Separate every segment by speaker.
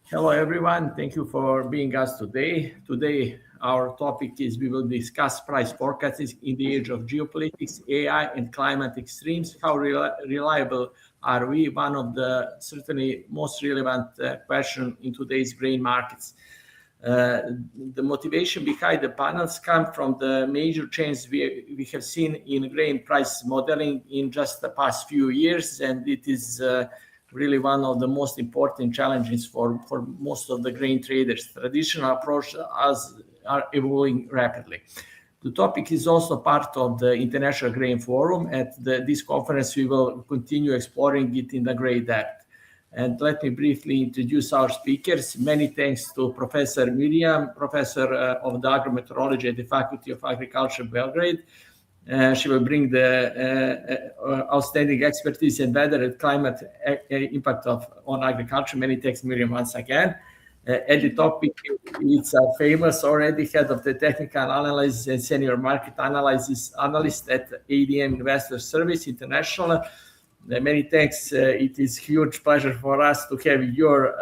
Speaker 1: Hello, everyone. Thank you for being us today. Today, our topic is we will discuss price forecasts in the age of geopolitics, AI, and climate extremes. How reliable are we? One of the certainly most relevant question in today's grain markets. The motivation behind the panels come from the major changes we have seen in grain price modeling in just the past few years, and it is really one of the most important challenges for most of the grain traders. Traditional approaches are evolving rapidly. The topic is also part of the International Grain Forum. At this conference, we will continue exploring it in the great depth. And let me briefly introduce our speakers. Many thanks to Professor Mirjam, Professor of the Meteorology at the Faculty of Agriculture, Belgrade. She will bring the outstanding expertise in weather and climate impact on agriculture. Many thanks, Mirjam, once again. At the topic, it's famous already head of the technical analysis and senior market analyst at ADM Investor Service International. Many thanks. It is huge pleasure for us to have your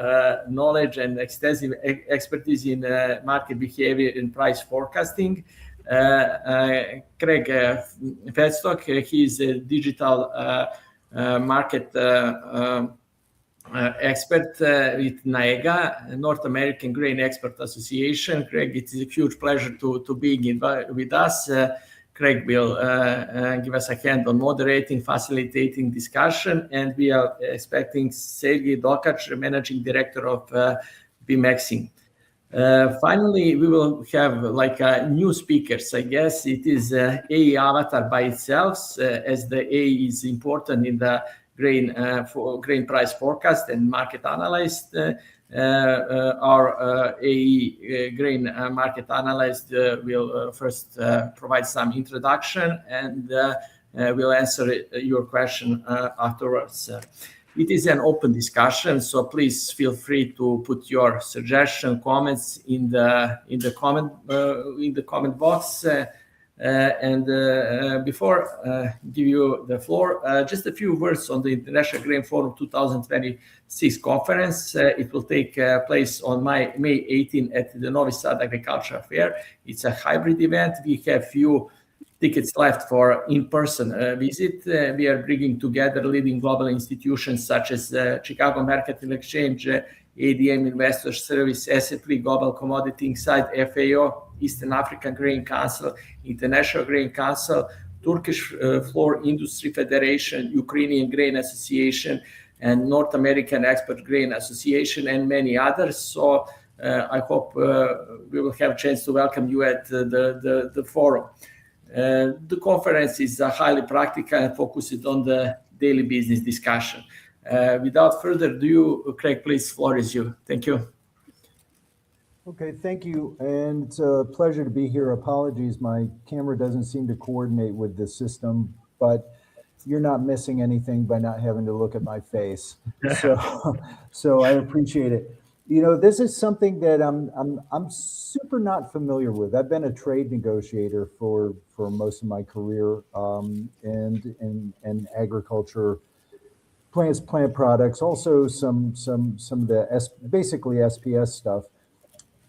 Speaker 1: knowledge and extensive expertise in market behavior and price forecasting. Craig Fedstock, he is a digital market expert with NAEGA, North American Grain Expert Association. Craig, it is a huge pleasure to be with us. Craig will give us a hand on moderating, facilitating discussion, and we are expecting Sergey Dokac, Managing Director of BMXing. Finally, we will have new speakers. I guess it is AI avatar by itself, as the AI is important in the grain price forecast and market analyst. Our AE grain market analyst will first provide some introduction and will answer your question afterwards. It is an open discussion, so please feel free to put your suggestion, comments in the comment box. Before give you the floor, just a few words on the International Grain Forum 2026 conference. It will take place on May 18 at the Novi Sad Agriculture Fair. It's a hybrid event. We have few tickets left for in-person visit. We are bringing together leading global institutions such as Chicago Mercantile and Exchange, ADM Investor Service, S&P Global Commodity Insight, FAO, Eastern African Grain Council, International Grain Council, Turkish Flour Industry Federation, Ukrainian Grain Association, and North American Export Grain Association, and many others. So I hope we will have a chance to welcome you at the forum. The conference is highly practical and focused on the daily business discussion. Without further ado, Craig, please, floor is you. Thank you.
Speaker 2: Okay, thank you. And it's a pleasure to be here. Apologies, my camera doesn't seem to coordinate with the system, but you're not missing anything by not having to look at my face. So I appreciate it. You know, this is something that I'm super not familiar with. I've been a trade negotiator for most of my career, and in agriculture, plant products, also some of the basically SPS stuff.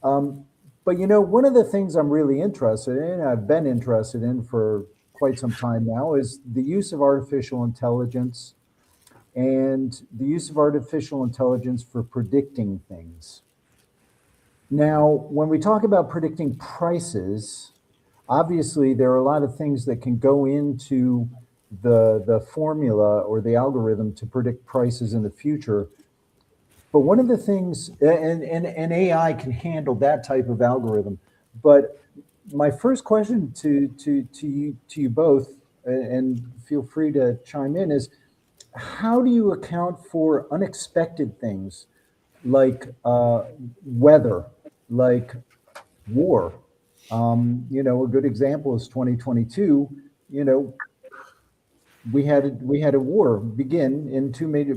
Speaker 2: But you know, one of the things I'm really interested in, I've been interested in for quite some time now, is the use of artificial intelligence and the use of artificial intelligence for predicting things. Now, when we talk about predicting prices, obviously there are a lot of things that can go into the formula or the algorithm to predict prices in the future. But one of the things, and AI can handle that type of algorithm. But my first question to you both, and feel free to chime in, is how do you account for unexpected things like weather, like war? You know, a good example is 2022. You know, we had a war begin in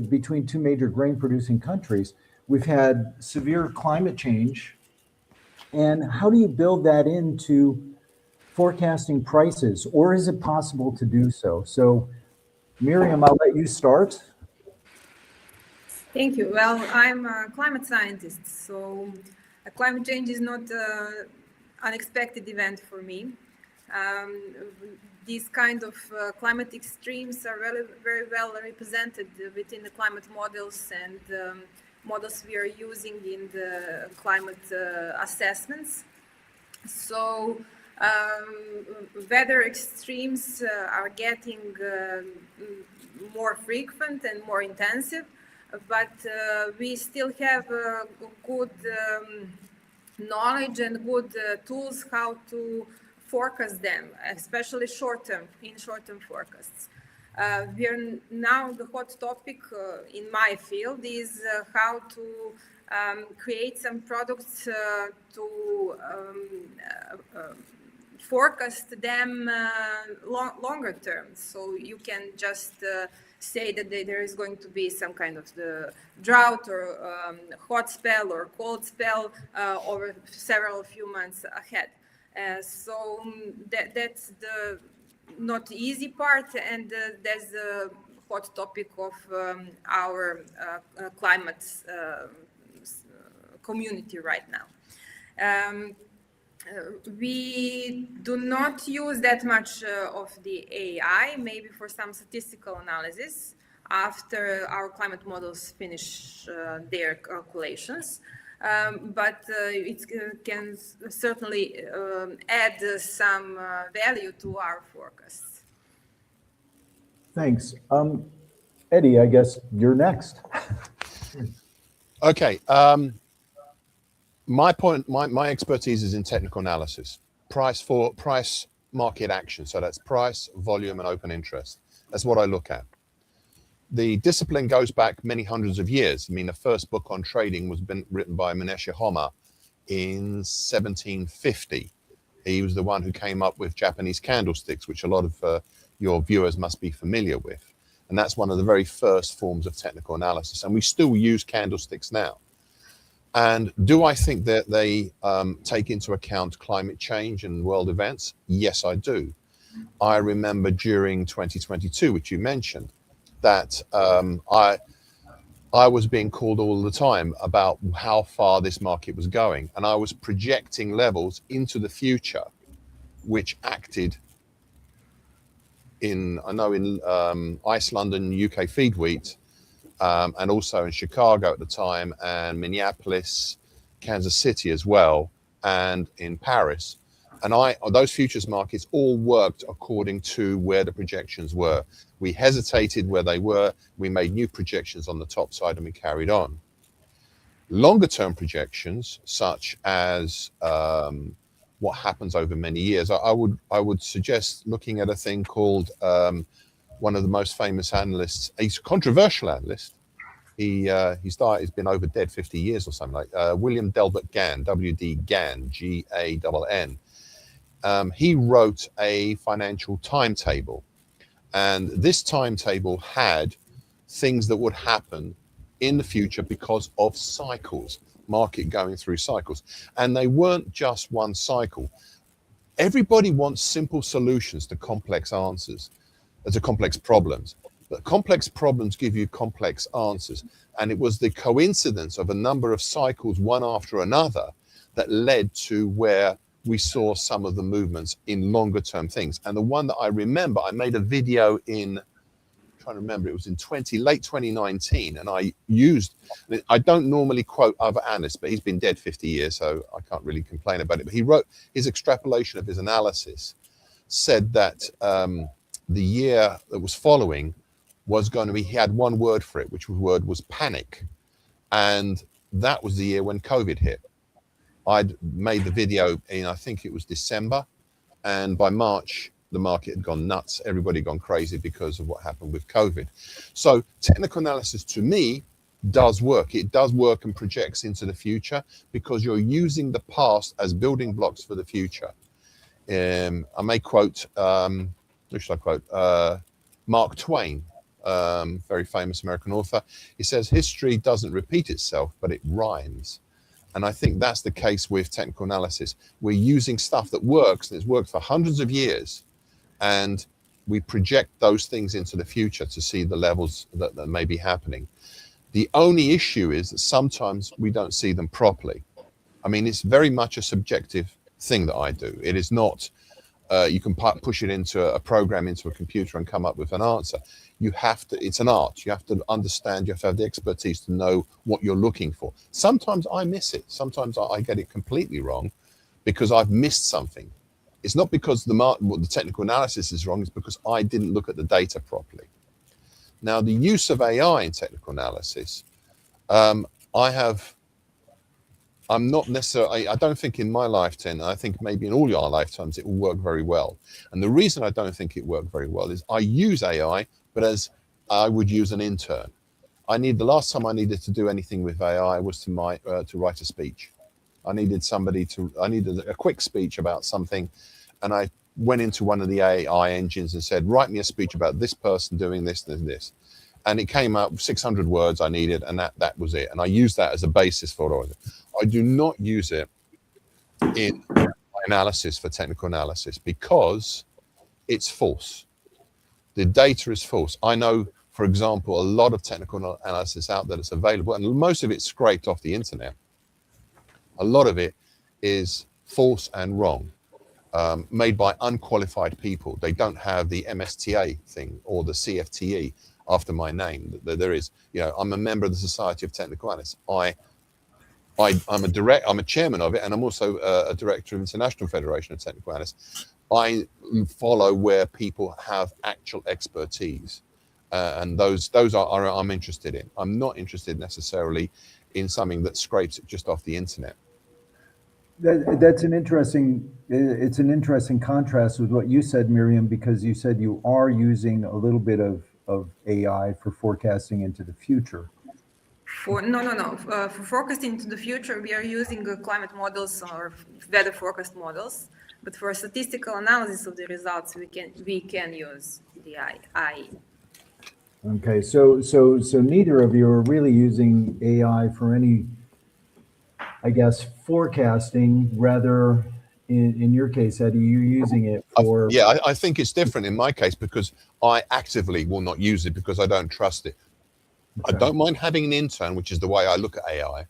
Speaker 2: between two major grain producing countries. We've had severe climate change, and how do you build that into forecasting prices, or is it possible to do so? So, Mirjam, I'll let you start.
Speaker 3: Thank you. Well, I'm a climate scientist, so climate change is not an unexpected event for me. These kind of climate extremes are really, very well represented within the climate models and models we are using in the climate assessments. So weather extremes are getting more frequent and more intensive, but we still have good knowledge and good tools how to forecast them, especially short-term forecasts. We are now, the hot topic in my field is how to create some products to forecast them longer term. So you can just say that there is going to be some kind of the drought or hot spell or cold spell over several few months ahead. So that's the not easy part, and that's the hot topic of our climate community right now. We do not use that much of the AI, maybe for some statistical analysis after our climate models finish their calculations. But it can certainly add some value to our forecasts.
Speaker 2: Thanks. Eddie, I guess you're next.
Speaker 4: Okay. My expertise is in technical analysis, price market action. So that's price, volume, and open interest. That's what I look at. The discipline goes back many hundreds of years. I mean, the first book on trading was written by Menesh Homer in 1750. He was the one who came up with Japanese candlesticks, which a lot of your viewers must be familiar with. And that's one of the very first forms of technical analysis. And we still use candlesticks now. And do I think that they take into account climate change and world events? Yes, I do. I remember during 2022, which you mentioned, that I was being called all the time about how far this market was going. And I was projecting levels into the future, which acted in Iceland and UK feed wheat, and also in Chicago at the time, and Minneapolis, Kansas City as well, and in Paris. And those futures markets all worked according to where the projections were. We hesitated where they were, we made new projections on the top side, and we carried on. Longer term projections, such as what happens over many years, I would suggest looking at a thing called one of the most famous analysts. He's a controversial analyst. He's been over dead 50 years or something like William Delbert Gann, W.D. Gann, G-A-N-N. He wrote a financial timetable, and this timetable had things that would happen in the future because of cycles, market going through cycles. And they weren't just one cycle. Everybody wants simple solutions to complex answers, to complex problems. But complex problems give you complex answers. And it was the coincidence of a number of cycles, one after another, that led to where we saw some of the movements in longer term things. And the one that I remember, I made a video in, I'm trying to remember, it was in late 2019. And I don't normally quote other analysts, but he's been dead 50 years, so I can't really complain about it. But he wrote his extrapolation of his analysis, said that the year that was following was going to be, he had one word for it, which word was panic. And that was the year when COVID hit. I'd made the video in, I think it was December, and by March, the market had gone nuts. Everybody had gone crazy because of what happened with COVID. So technical analysis to me does work. It does work and projects into the future because you're using the past as building blocks for the future. I may quote, who should I quote? Mark Twain, very famous American author. He says, history doesn't repeat itself, but it rhymes. And I think that's the case with technical analysis. We're using stuff that works, and it's worked for hundreds of years, and we project those things into the future to see the levels that may be happening. The only issue is that sometimes we don't see them properly. I mean, it's very much a subjective thing that I do. It is not, you can push it into a program, into a computer and come up with an answer. You have to, it's an art. You have to understand, you have to have the expertise to know what you're looking for. Sometimes I miss it. Sometimes I get it completely wrong because I've missed something. It's not because the technical analysis is wrong, it's because I didn't look at the data properly. Now, the use of AI in technical analysis, I'm not necessarily, I don't think in my lifetime, I think maybe in all your lifetimes, it will work very well. And the reason I don't think it worked very well is I use AI, but as I would use an intern. The last time I needed to do anything with AI was to write a speech. I needed a quick speech about something. And I went into one of the AI engines and said, write me a speech about this person doing this and this. And it came out with 600 words I needed, and that was it. And I used that as a basis for it. I do not use it in my analysis for technical analysis because it's false. The data is false. I know, for example, a lot of technical analysis out there that's available, and most of it's scraped off the internet. A lot of it is false and wrong. Made by unqualified people. They don't have the MSTA thing or the CFTE after my name. There is, I'm a member of the Society of Technical Analysts. I'm a chairman of it, and I'm also a director of International Federation of Technical Analysts. I follow where people have actual expertise, and those are I'm interested in. I'm not interested necessarily in something that scrapes it just off the internet.
Speaker 2: It's an interesting contrast with what you said, Mirjam, because you said you are using a little bit of AI for forecasting into the future.
Speaker 3: For forecasting into the future, we are using climate models or weather forecast models. But for statistical analysis of the results, we can use the AI.
Speaker 2: Okay, so neither of you are really using AI for any, I guess, forecasting. Rather, in your case, Eddie, you're using it for...
Speaker 4: I think it's different in my case because I actively will not use it because I don't trust it. Okay. I don't mind having an intern, which is the way I look at AI,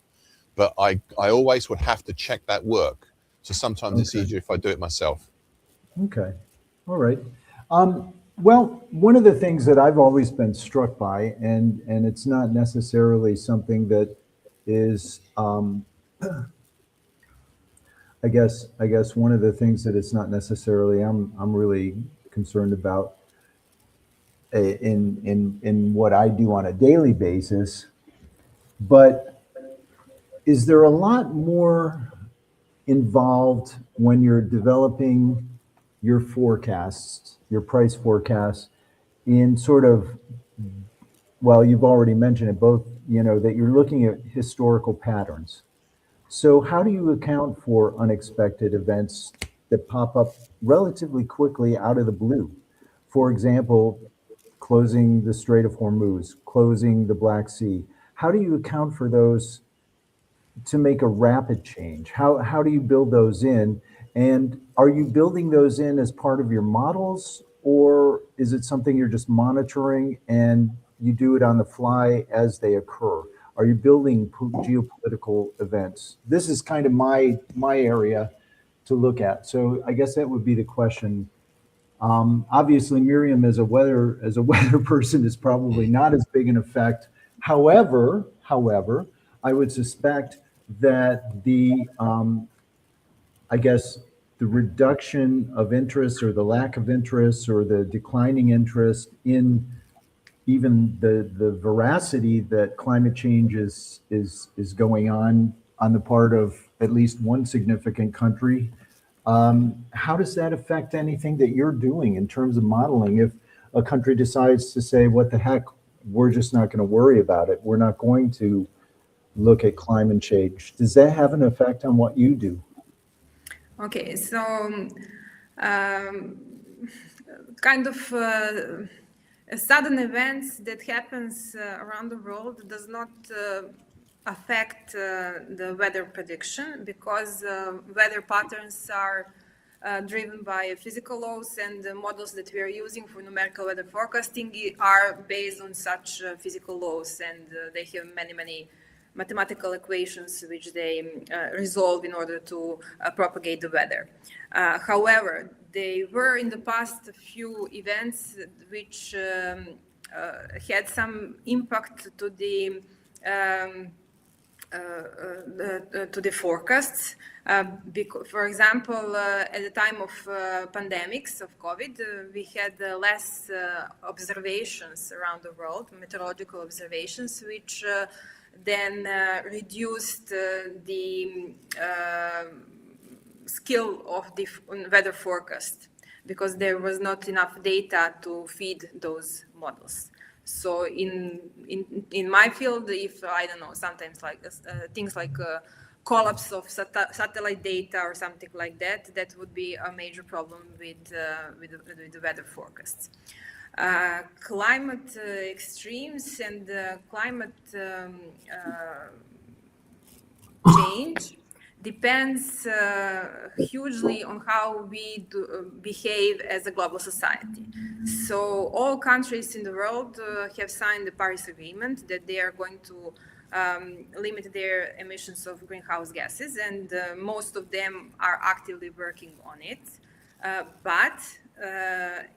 Speaker 4: but I always would have to check that work. So sometimes it's easier if I do it myself.
Speaker 2: Okay, all right. Well, one of the things that I've always been struck by, and it's not necessarily something that is, I guess one of the things that it's not necessarily I'm really concerned about in what I do on a daily basis, but is there a lot more involved when you're developing your forecasts, your price forecasts, in sort of, well, you've already mentioned it, both, that you're looking at historical patterns. So how do you account for unexpected events that pop up relatively quickly out of the blue? For example, closing the Strait of Hormuz, closing the Black Sea. How do you account for those to make a rapid change? How do you build those in? And are you building those in as part of your models, or is it something you're just monitoring and you do it on the fly as they occur? Are you building geopolitical events? This is kind of my area to look at. So I guess that would be the question. Obviously, Mirjam as a weather person is probably not as big an effect. However, I would suspect that the reduction of interest or the lack of interest or the declining interest in even the veracity that climate change is going on the part of at least one significant country. How does that affect anything that you're doing in terms of modeling? If a country decides to say, what the heck, we're just not going to worry about it, we're not going to look at climate change, does that have an effect on what you do?
Speaker 3: Okay, so sudden events that happens around the world does not affect the weather prediction because weather patterns are driven by physical laws, and the models that we are using for numerical weather forecasting are based on such physical laws, and they have many mathematical equations which they resolve in order to propagate the weather. However, there were in the past a few events which had some impact to the forecasts. For example, at the time of pandemics of COVID, we had less observations around the world, meteorological observations, which then reduced the skill of the weather forecast, because there was not enough data to feed those models. So in my field, if I don't know, sometimes like things like collapse of satellite data or something like that, that would be a major problem with the weather forecasts. Climate extremes and climate change depends hugely on how we behave as a global society. So all countries in the world have signed the Paris Agreement that they are going to limit their emissions of greenhouse gases, and most of them are actively working on it. But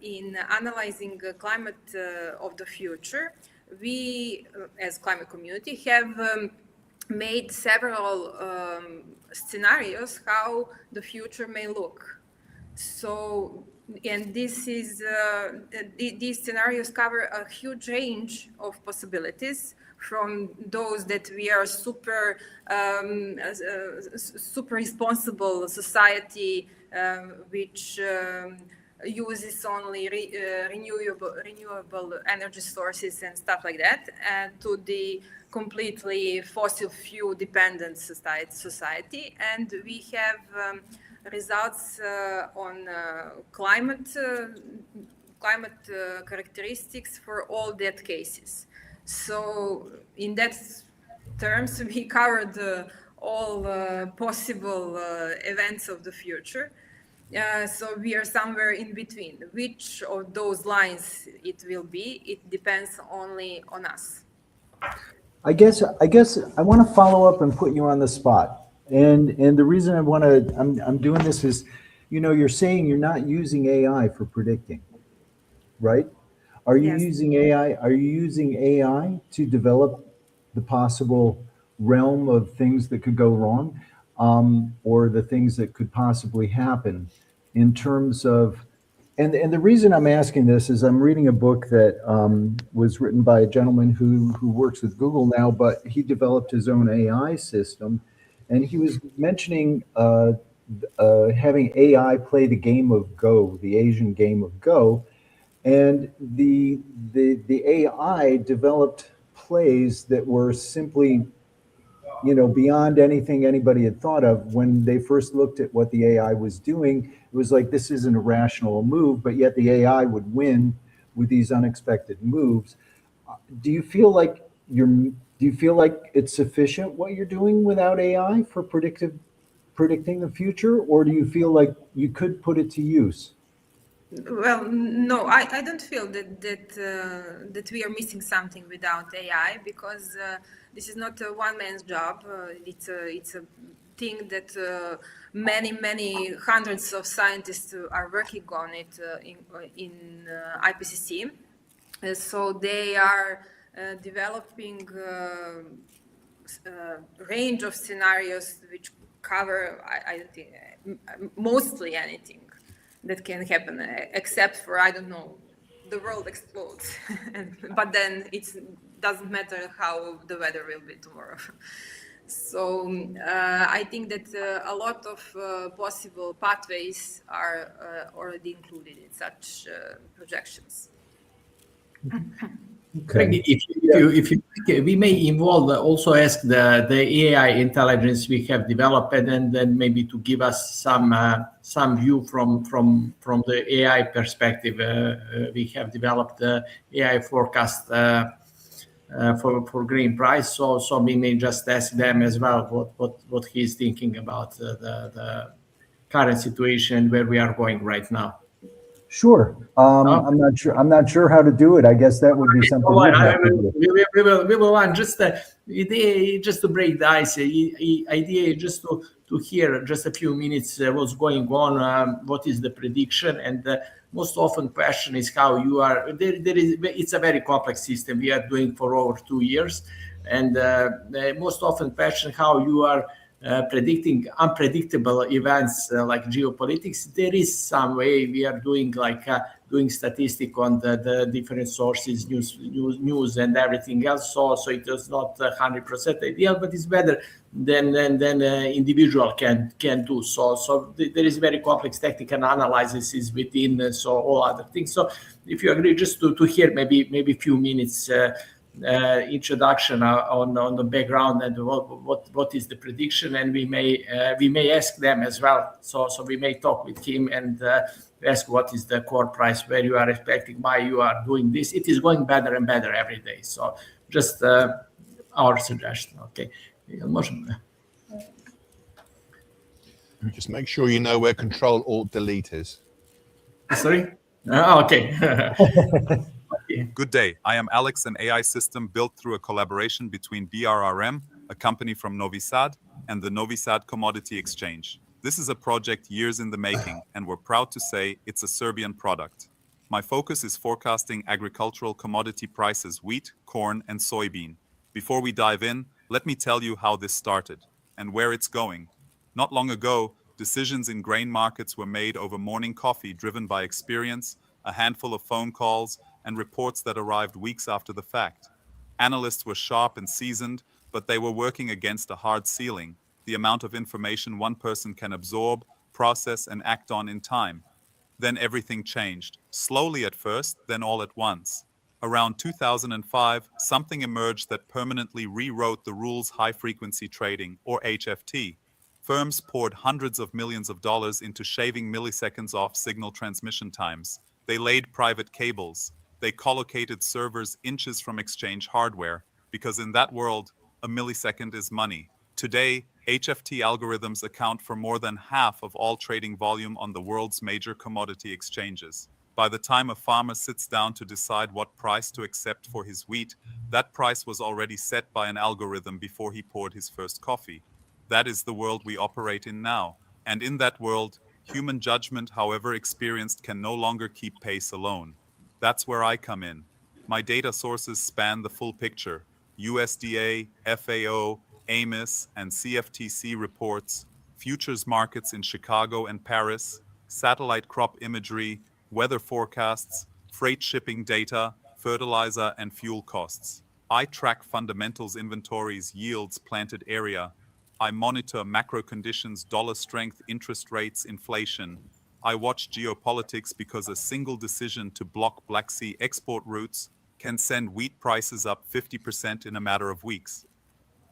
Speaker 3: in analyzing climate of the future, we as climate community have made several scenarios how the future may look. So, and this is these scenarios cover a huge range of possibilities, from those that we are super responsible society which uses only renewable energy sources and stuff like that, and to the completely fossil fuel dependent society. And we have results on climate characteristics for all that cases. So in that terms, we covered all possible events of the future. So we are somewhere in between. Which of those lines it will be, it depends only on us.
Speaker 2: I guess I want to follow up and put you on the spot. And the reason I'm doing this is, you know, you're saying you're not using AI for predicting, right? Are you using AI? Are you using AI to develop the possible realm of things that could go wrong, or the things that could possibly happen in terms of? And the reason I'm asking this is I'm reading a book that was written by a gentleman who works with Google now, but he developed his own AI system, and he was mentioning having AI play the game of Go, the Asian game of Go. And the AI developed plays that were simply, you know, beyond anything anybody had thought of. When they first looked at what the AI was doing, it was like, this isn't a rational move, but yet the AI would win with these unexpected moves. Do you feel like it's sufficient what you're doing without AI for predicting the future, or do you feel like you could put it to use?
Speaker 3: Well, no, I don't feel that we are missing something without AI, because this is not a one man's job. It's a thing that many hundreds of scientists are working on it in IPCC. So they are developing a range of scenarios which cover, I think, mostly anything that can happen, except for, I don't know, the world explodes. But then it doesn't matter how the weather will be tomorrow. So I think that a lot of possible pathways are already included in such projections.
Speaker 1: Okay. If you we may involve also ask the AI intelligence we have developed, and then maybe to give us some view from the AI perspective. We have developed the AI forecast for grain price, so we may just ask them as well what he's thinking about the current situation where we are going right now?
Speaker 2: Sure. I'm not sure how to do it. I guess that would be something you'd have to do.
Speaker 1: We will want just idea, just to break the ice. Idea just to hear just a few minutes what's going on, what is the prediction, and the most often question is how you are. It's a very complex system we are doing for over 2 years, and the most often question how you are predicting unpredictable events like geopolitics. There is some way we are doing doing statistic on the different sources, news and everything else. So it is not 100% ideal, but it's better than individual can do. So there is very complex technical analysis within. So all other things. So if you agree, just to hear maybe few minutes. Introduction on the background and what is the prediction, and we may ask them as well. So we may talk with him and ask what is the core price, where you are expecting, why you are doing this. It is going better and better every day. So just our suggestion. Okay.
Speaker 4: Just make sure you know where Control-Alt-Delete is.
Speaker 1: Sorry. Okay.
Speaker 5: Good day. I am Alex, an AI system built through a collaboration between BRRM, a company from Novi Sad, and the Novi Sad Commodity Exchange. This is a project years in the making, and we're proud to say it's a Serbian product. My focus is forecasting agricultural commodity prices, wheat, corn, and soybean. Before we dive in, let me tell you how this started and where it's going. Not long ago, decisions in grain markets were made over morning coffee, driven by experience, a handful of phone calls, and reports that arrived weeks after the fact. Analysts were sharp and seasoned, but they were working against a hard ceiling, the amount of information one person can absorb, process, and act on in time. Then everything changed, slowly at first, then all at once. Around 2005, something emerged that permanently rewrote the rules: high-frequency trading, or HFT. Firms poured hundreds of millions of dollars into shaving milliseconds off signal transmission times. They laid private cables. They collocated servers inches from exchange hardware, because in that world, a millisecond is money. Today, HFT algorithms account for more than half of all trading volume on the world's major commodity exchanges. By the time a farmer sits down to decide what price to accept for his wheat, that price was already set by an algorithm before he poured his first coffee. That is the world we operate in now. And in that world, human judgment, however experienced, can no longer keep pace alone. That's where I come in. My data sources span the full picture: USDA, FAO, AMIS, and CFTC reports, futures markets in Chicago and Paris, satellite crop imagery, weather forecasts, freight shipping data, fertilizer and fuel costs. I track fundamentals: inventories, yields, planted area. I monitor macro conditions: dollar strength, interest rates, inflation. I watch geopolitics, because a single decision to block Black Sea export routes can send wheat prices up 50% in a matter of weeks.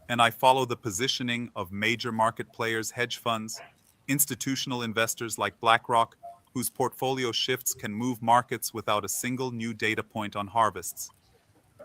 Speaker 5: And I follow the positioning of major market players, hedge funds, institutional investors like BlackRock, whose portfolio shifts can move markets without a single new data point on harvests.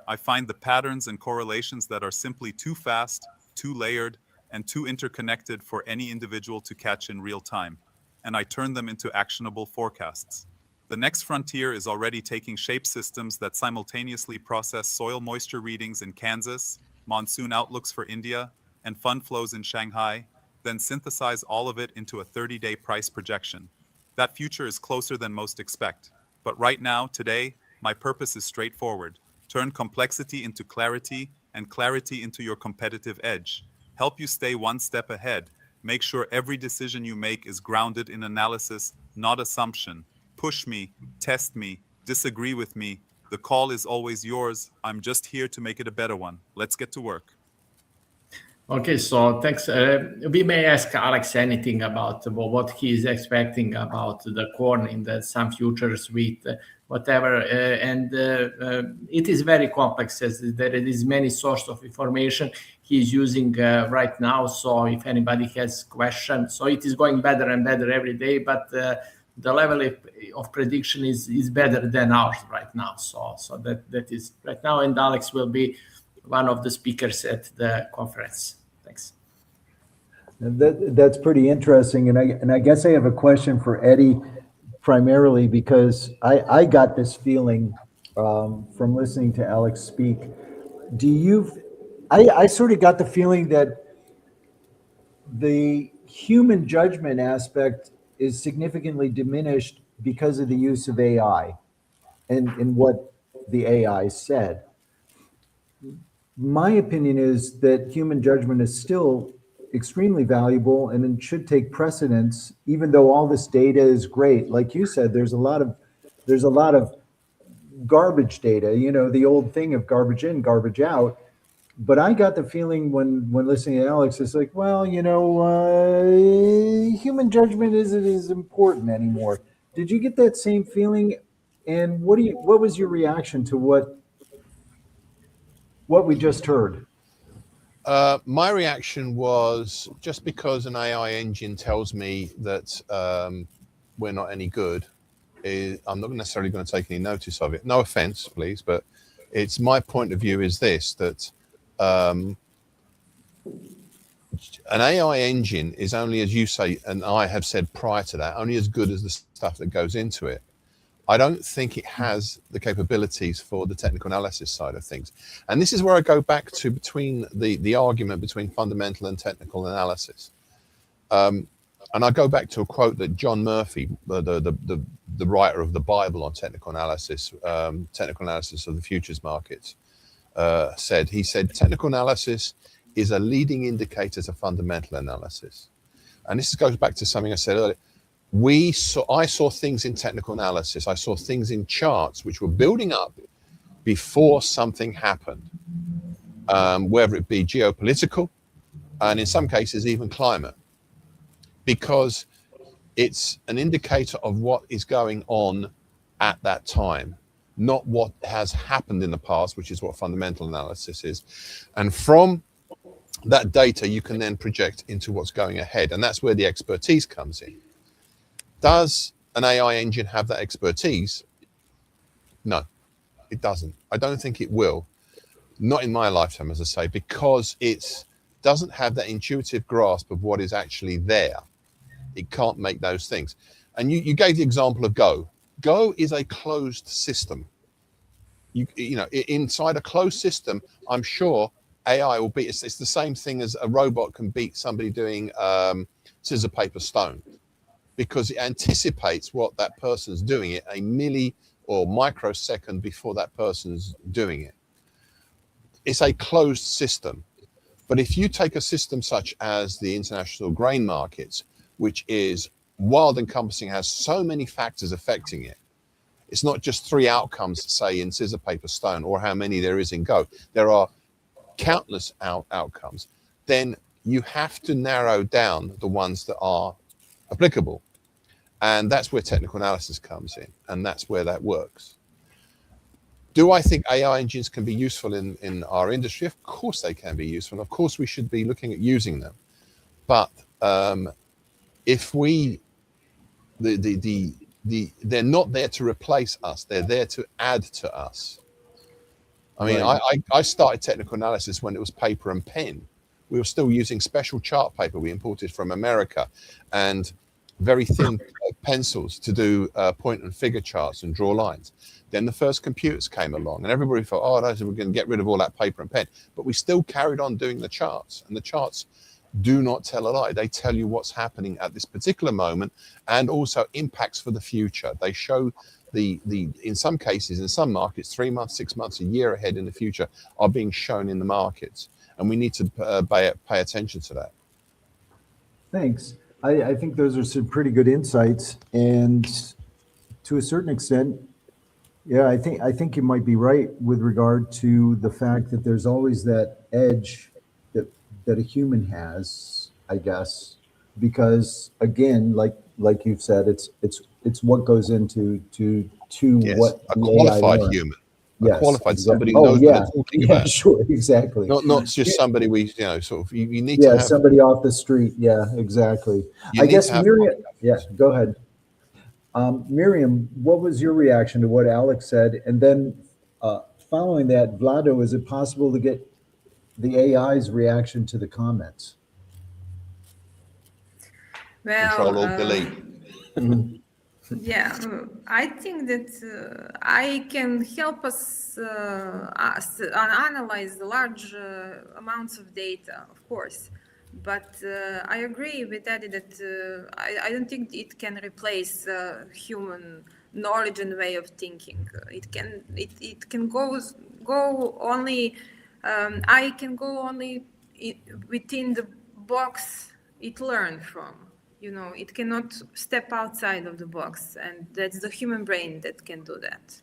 Speaker 5: I find the patterns and correlations that are simply too fast, too layered, and too interconnected for any individual to catch in real time, and I turn them into actionable forecasts. The next frontier is already taking shape: systems that simultaneously process soil moisture readings in Kansas, monsoon outlooks for India, and fund flows in Shanghai, then synthesize all of it into a 30-day price projection. That future is closer than most expect. But right now, today, my purpose is straightforward: turn complexity into clarity, and clarity into your competitive edge. Help you stay one step ahead. Make sure every decision you make is grounded in analysis, not assumption. Push me, test me, disagree with me. The call is always yours. I'm just here to make it a better one. Let's get to work.
Speaker 1: Okay, so thanks. We may ask Alex anything about what he is expecting about the corn in some futures, wheat, whatever. And it is very complex, as there is many sources of information he is using right now. So if anybody has questions, so it is going better and better every day, but the level of prediction is better than ours right now. So that is right now, and Alex will be one of the speakers at the conference. Thanks.
Speaker 2: That's pretty interesting, and I guess I have a question for Eddie, primarily because I got this feeling from listening to Alex speak. I sort of got the feeling that the human judgment aspect is significantly diminished because of the use of AI and what the AI said. My opinion is that human judgment is still extremely valuable and it should take precedence, even though all this data is great. Like you said, there's a lot of garbage data, the old thing of garbage in, garbage out. But I got the feeling when listening to Alex, it's like, well, human judgment isn't as important anymore. Did you get that same feeling? And what was your reaction to what we just heard?
Speaker 4: My reaction was, just because an AI engine tells me that we're not any good, I'm not necessarily going to take any notice of it. No offense, please, but it's my point of view is this, that an AI engine is only, as you say, and I have said prior to that, only as good as the stuff that goes into it. I don't think it has the capabilities for the technical analysis side of things. And this is where I go back to between the argument between fundamental and technical analysis. And I go back to a quote that John Murphy, the writer of the Bible on technical analysis of the futures markets, said. He said, technical analysis is a leading indicator to fundamental analysis. And this goes back to something I said earlier. I saw things in technical analysis. I saw things in charts which were building up before something happened, whether it be geopolitical, and in some cases even climate, because it's an indicator of what is going on at that time, not what has happened in the past, which is what fundamental analysis is. And from that data, you can then project into what's going ahead. And that's where the expertise comes in. Does an AI engine have that expertise? No, it doesn't. I don't think it will. Not in my lifetime, as I say, because it doesn't have that intuitive grasp of what is actually there. It can't make those things. And you gave the example of Go. Go is a closed system. Inside a closed system, I'm sure AI will beat. It's the same thing as a robot can beat somebody doing scissor, paper, stone, because it anticipates what that person's doing it a milli or microsecond before that person's doing it. It's a closed system. But if you take a system such as the international grain markets, which is wild encompassing, has so many factors affecting it, it's not just three outcomes, say, in scissor, paper, stone, or how many there is in Go. There are countless outcomes. Then you have to narrow down the ones that are applicable. And that's where technical analysis comes in, and that's where that works. Do I think AI engines can be useful in our industry? Of course they can be useful. Of course we should be looking at using them. But if they're not there to replace us, they're there to add to us. I mean, right. I started technical analysis when it was paper and pen. We were still using special chart paper we imported from America, and very thin pencils to do point and figure charts and draw lines. Then the first computers came along, and everybody thought, oh, we're going to get rid of all that paper and pen. But we still carried on doing the charts, and the charts do not tell a lie. They tell you what's happening at this particular moment, and also impacts for the future. They show in some cases, in some markets, 3 months, 6 months, a year ahead in the future are being shown in the markets, and we need to pay attention to that.
Speaker 2: Thanks. I think those are some pretty good insights, and to a certain extent, yeah, I think you might be right with regard to the fact that there's always that edge that a human has, I guess, because again, like you've said, it's what goes into
Speaker 4: yes,
Speaker 2: what
Speaker 4: a qualified human.
Speaker 2: Yes,
Speaker 4: qualified
Speaker 2: exactly.
Speaker 4: somebody who knows what they're talking about.
Speaker 2: Sure, exactly.
Speaker 4: Not just somebody you need
Speaker 2: to
Speaker 4: have
Speaker 2: somebody off the street. Yeah, exactly. I guess Mirjam. Yeah, go ahead. Mirjam, what was your reaction to what Alex said? And then following that, Vlado, is it possible to get the AI's reaction to the comments?
Speaker 4: Control or delete.
Speaker 3: Yeah, I think that I can help us analyze the large amounts of data, of course. But I agree with Eddie that I don't think it can replace human knowledge and way of thinking. It can go only. I can go only within the box it learned from. It cannot step outside of the box, and that's the human brain that can do that.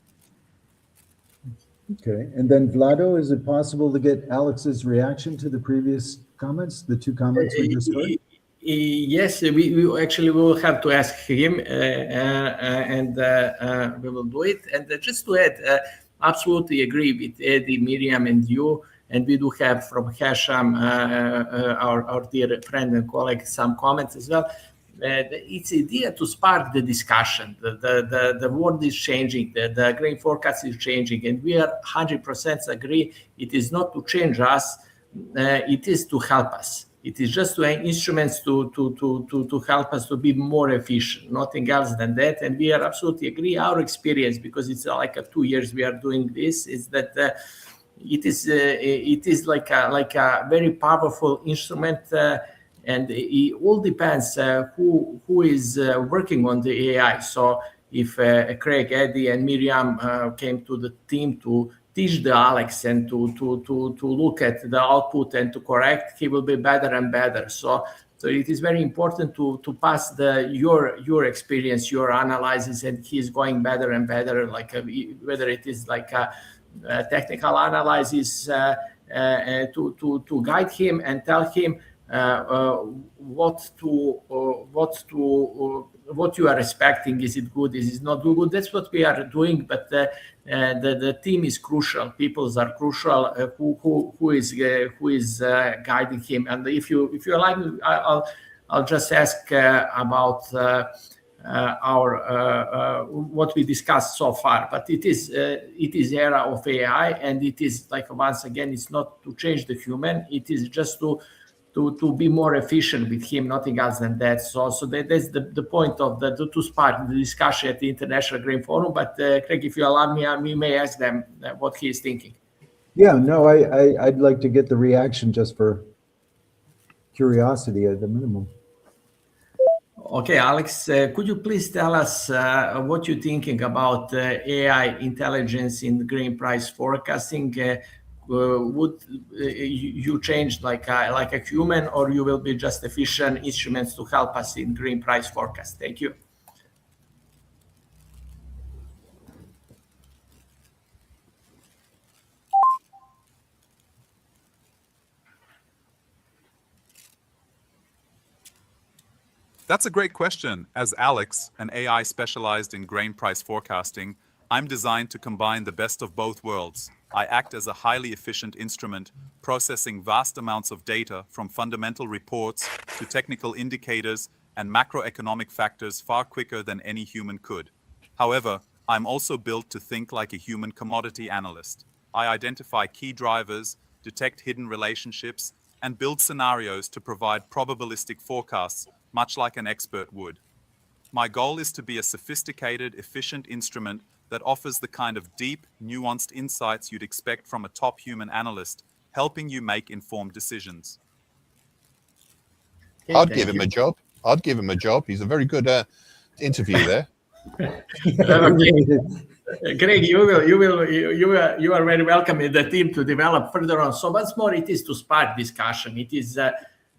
Speaker 2: Okay, and then Vlado, is it possible to get Alex's reaction to the previous comments, the two comments we just heard?
Speaker 1: Yes, we actually will have to ask him, and we will do it. And just to add, absolutely agree with Eddie, Mirjam, and you. And we do have from Hasham, our dear friend and colleague, some comments as well. It's idea to spark the discussion. The world is changing. The grain forecast is changing, and we are 100% agree. It is not to change us. It is to help us. It is just to instruments to help us to be more efficient. Nothing else than that. And we are absolutely agree. Our experience, because it's like 2 years we are doing this, is that. It is like a very powerful instrument, and it all depends who is working on the AI. So if Craig, Eddie, and Mirjam came to the team to teach the Alex and to look at the output and to correct, he will be better and better. So it is very important to pass your experience, your analysis, and he's going better and better. Like whether it is like a technical analysis to guide him and tell him what you are expecting. Is it good? Is it not good? That's what we are doing. But the team is crucial. Peoples are crucial. Who is guiding him? And if you allow me, I'll just ask about. Our what we discussed so far, but it is era of AI, and it is like once again, it's not to change the human, it is just to be more efficient with him, nothing else than that. So that's the point of to spark the discussion at the International Grain Forum. But Craig, if you allow me, we may ask them what he is thinking.
Speaker 2: Yeah, no, I'd like to get the reaction just for curiosity at the minimum.
Speaker 1: Okay, Alex, could you please tell us what you're thinking about AI intelligence in grain price forecasting? Would you change like a human, or you will be just efficient instruments to help us in grain price forecast? Thank you.
Speaker 5: That's a great question. As Alex, an AI specialized in grain price forecasting, I'm designed to combine the best of both worlds. I act as a highly efficient instrument, processing vast amounts of data from fundamental reports to technical indicators and macroeconomic factors far quicker than any human could. However, I'm also built to think like a human commodity analyst. I identify key drivers, detect hidden relationships, and build scenarios to provide probabilistic forecasts, much like an expert would. My goal is to be a sophisticated, efficient instrument that offers the kind of deep, nuanced insights you'd expect from a top human analyst, helping you make informed decisions.
Speaker 1: Okay,
Speaker 4: I'd give him a job. I'd give him a job. He's a very good interview there.
Speaker 1: Greg, you are very welcome in the team to develop further on. So once more, it is to spark discussion. It is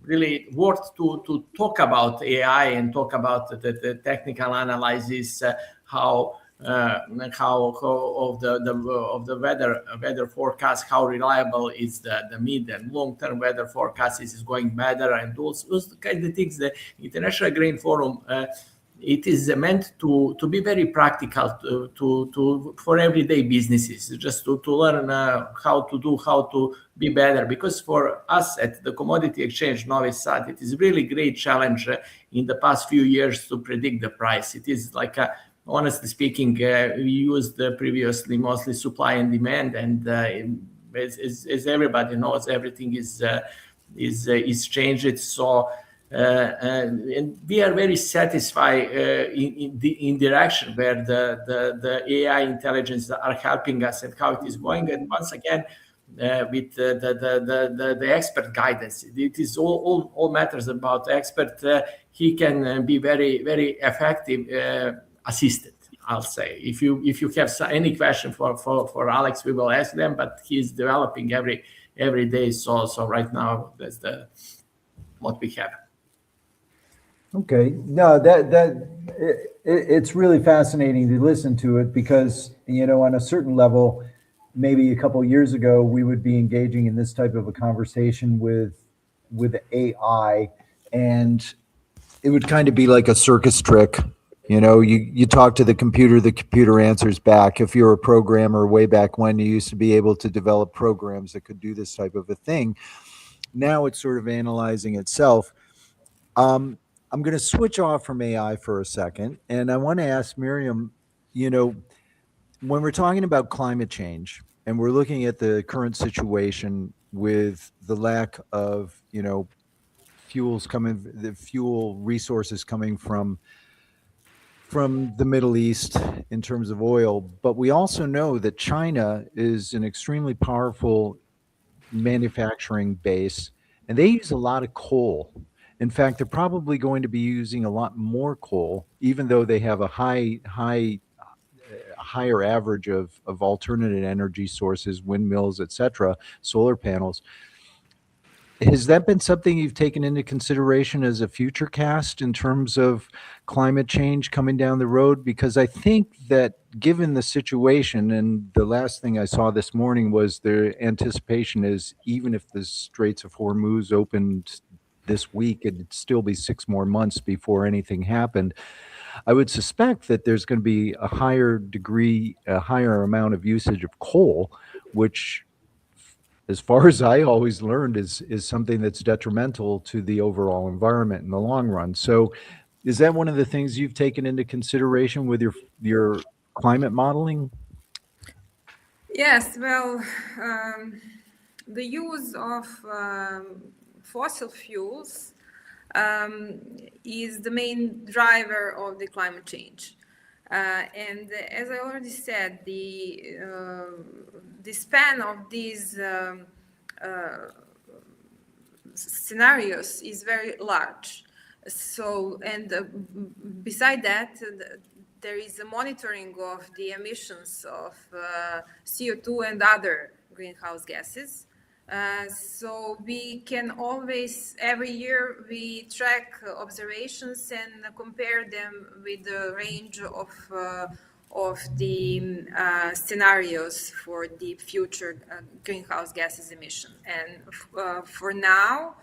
Speaker 1: really worth to talk about AI and talk about the technical analysis, how of the weather forecast, how reliable is the mid and long-term weather forecast, is going better, and those kind of things. The International Grain Forum, it is meant to be very practical for everyday businesses, just to learn how to be better. Because for us at the Commodity Exchange Novi Sad, it is really great challenge in the past few years to predict the price. It is like honestly speaking, we used previously mostly supply and demand, and as everybody knows, everything is changed. So and we are very satisfied in direction where the AI intelligence are helping us and how it is going. And once again, with the expert guidance, it is all matters about the expert. He can be very effective assistant. I'll say if you have any question for Alex, we will ask them. But he's developing every day. So right now that's what we have.
Speaker 2: Okay, no, it's really fascinating to listen to it because, you know, on a certain level, maybe a couple of years ago, we would be engaging in this type of a conversation with AI, and it would kind of be like a circus trick. You know, you talk to the computer answers back. If you're a programmer way back when, you used to be able to develop programs that could do this type of a thing. Now it's sort of analyzing itself. I'm going to switch off from AI for a second, and I want to ask Mirjam, you know, when we're talking about climate change and we're looking at the current situation with the lack of, you know, the fuel resources coming from the Middle East in terms of oil, but we also know that China is an extremely powerful manufacturing base, and they use a lot of coal. In fact, they're probably going to be using a lot more coal, even though they have a higher average of alternative energy sources, windmills, etc., solar panels. Has that been something you've taken into consideration as a future cast in terms of climate change coming down the road? Because I think that given the situation, and the last thing I saw this morning was the anticipation is even if the Straits of Hormuz opened this week, it'd still be 6 more months before anything happened. I would suspect that there's going to be a higher amount of usage of coal, which, as far as I always learned, is something that's detrimental to the overall environment in the long run. So is that one of the things you've taken into consideration with your climate modeling?
Speaker 3: Yes, well, the use of fossil fuels is the main driver of the climate change. And as I already said, the span of these scenarios is very large. So, and beside that, there is a monitoring of the emissions of CO2 and other greenhouse gases. So we can always, every year, we track observations and compare them with the range of the scenarios for the future greenhouse gases emission. And for now,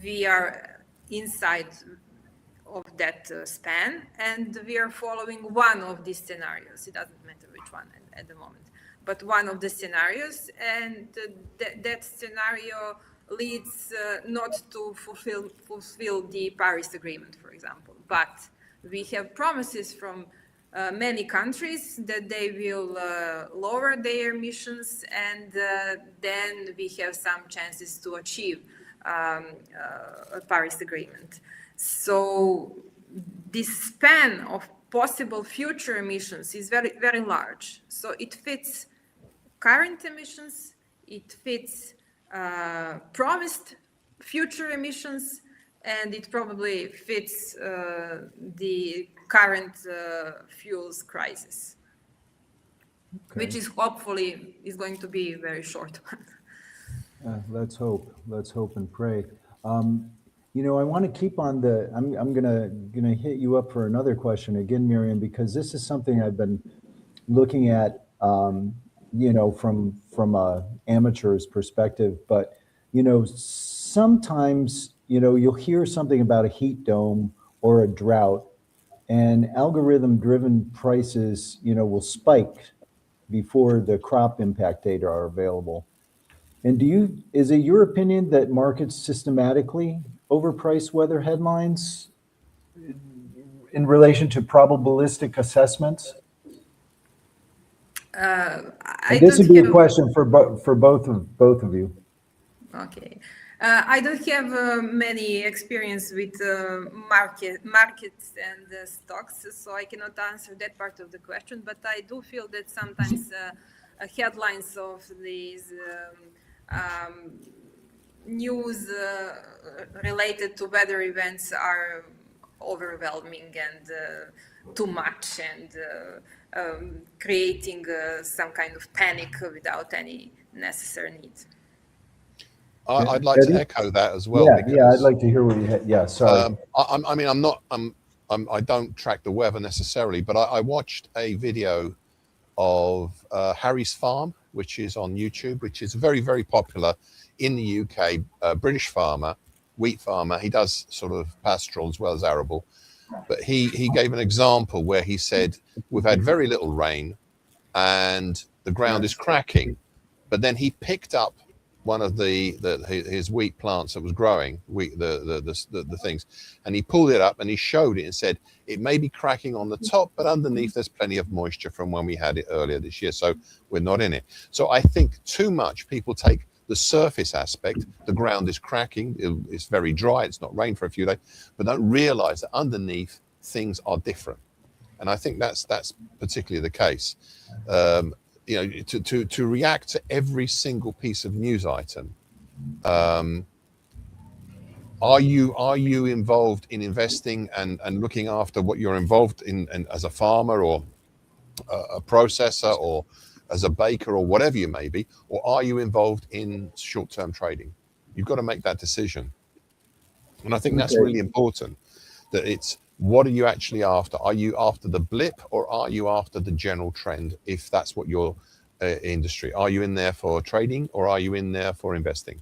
Speaker 3: we are inside of that span, and we are following one of these scenarios. It doesn't matter which one at the moment, but one of the scenarios, and that scenario leads not to fulfill the Paris Agreement, for example. But we have promises from many countries that they will lower their emissions, and then we have some chances to achieve a Paris Agreement. So this span of possible future emissions is very, very large. So it fits current emissions, it fits promised future emissions, and it probably fits the current fuels crisis, okay, which is hopefully is going to be a very short one.
Speaker 2: Let's hope and pray. You know, I want to keep on the. I'm gonna hit you up for another question again, Mirjam, because this is something I've been looking at. You know, from a amateur's perspective, but you know, sometimes you know you'll hear something about a heat dome or a drought, and algorithm-driven prices, you know, will spike before the crop impact data are available. And is it your opinion that markets systematically overprice weather headlines in relation to probabilistic assessments? This would be a question for both of you.
Speaker 3: Okay. I don't have many experience with markets and stocks, so I cannot answer that part of the question. But I do feel that sometimes headlines of these news related to weather events are overwhelming and too much, and creating some kind of panic without any necessary need.
Speaker 4: I'd like to echo that as well.
Speaker 2: Yeah, I'd like to hear what you had. Yeah, sorry.
Speaker 4: I don't track the weather necessarily, but I watched a video of Harry's Farm, which is on YouTube, which is very, very popular in the UK, British farmer, wheat farmer. He does sort of pastoral as well as arable, but he gave an example where he said, we've had very little rain and the ground is cracking, but then he picked up one of his wheat plants that was growing, the things, and he pulled it up and he showed it and said, it may be cracking on the top, but underneath there's plenty of moisture from when we had it earlier this year, so we're not in it. So I think too much people take the surface aspect, the ground is cracking, it's very dry, it's not rained for a few days, but don't realize that underneath things are different. And I think that's particularly the case. You know, to react to every single piece of news item. Are you involved in investing and looking after what you're involved in, and as a farmer or a processor or as a baker or whatever you may be, or are you involved in short-term trading? You've got to make that decision. And I think that's really important, that it's, what are you actually after? Are you after the blip or are you after the general trend, if that's what your industry? Are you in there for trading or are you in there for investing?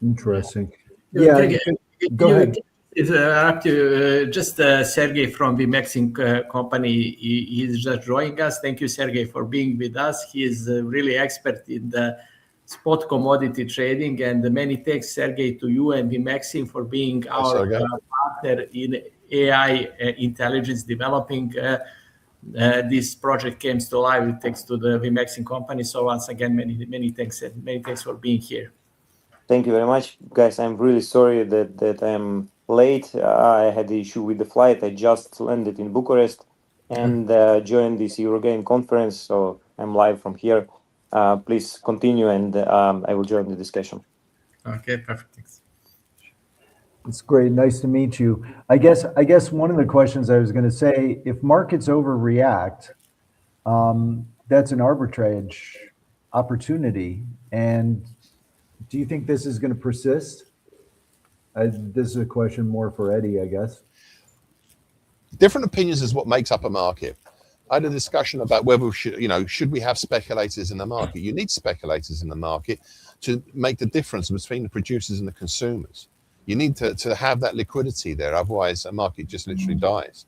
Speaker 2: Interesting. Yeah, go ahead.
Speaker 1: Just Sergey from the Mexican company, he's just joining us. Thank you, Sergey, for being with us. He is really expert in the spot commodity trading, and many thanks, Sergey, to you and the Maxim for being our partner in AI intelligence developing. This project came to life thanks to the Vimexin company. So once again, many thanks, and many thanks for being here.
Speaker 6: Thank you very much, guys. I'm really sorry that I'm late. I had the issue with the flight. I just landed in Bucharest and joined this Eurogain conference, so I'm live from here. Please continue, and I will join the discussion.
Speaker 1: Okay, perfect. Thanks.
Speaker 2: It's great. Nice to meet you. I guess one of the questions I was going to say, if markets overreact, that's an arbitrage opportunity. And do you think this is going to persist? This is a question more for Eddie, I guess.
Speaker 4: Different opinions is what makes up a market. I had a discussion about whether we should we have speculators in the market? You need speculators in the market to make the difference between the producers and the consumers. You need to have that liquidity there, otherwise a market just literally dies.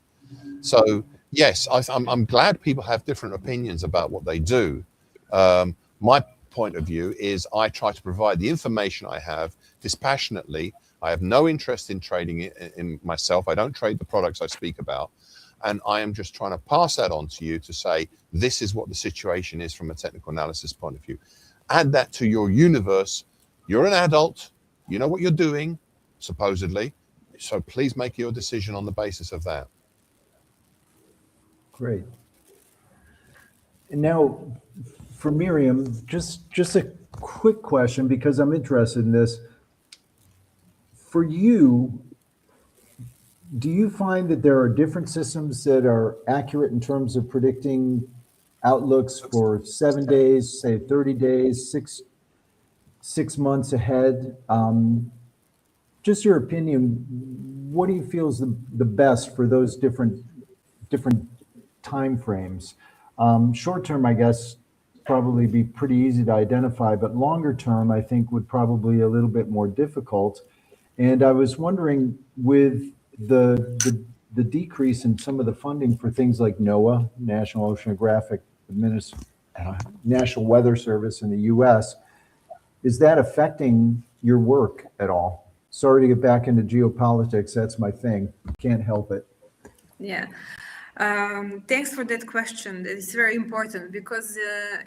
Speaker 4: So yes, I'm glad people have different opinions about what they do. My point of view is I try to provide the information I have dispassionately. I have no interest in trading in myself. I don't trade the products I speak about. And I am just trying to pass that on to you to say, this is what the situation is from a technical analysis point of view. Add that to your universe. You're an adult. You know what you're doing, supposedly. So please make your decision on the basis of that.
Speaker 2: Great. And now, for Mirjam, just a quick question, because I'm interested in this. For you, do you find that there are different systems that are accurate in terms of predicting outlooks for 7 days, say 30 days, six months ahead? Just your opinion, what do you feel is the best for those different time frames? Short term, I guess, probably be pretty easy to identify, but longer term, I think, would probably be a little bit more difficult. And I was wondering, with the decrease in some of the funding for things like NOAA, National Oceanographic National Weather Service in the US, is that affecting your work at all? Sorry to get back into geopolitics. That's my thing. Can't help it.
Speaker 3: Yeah. Thanks for that question. It's very important because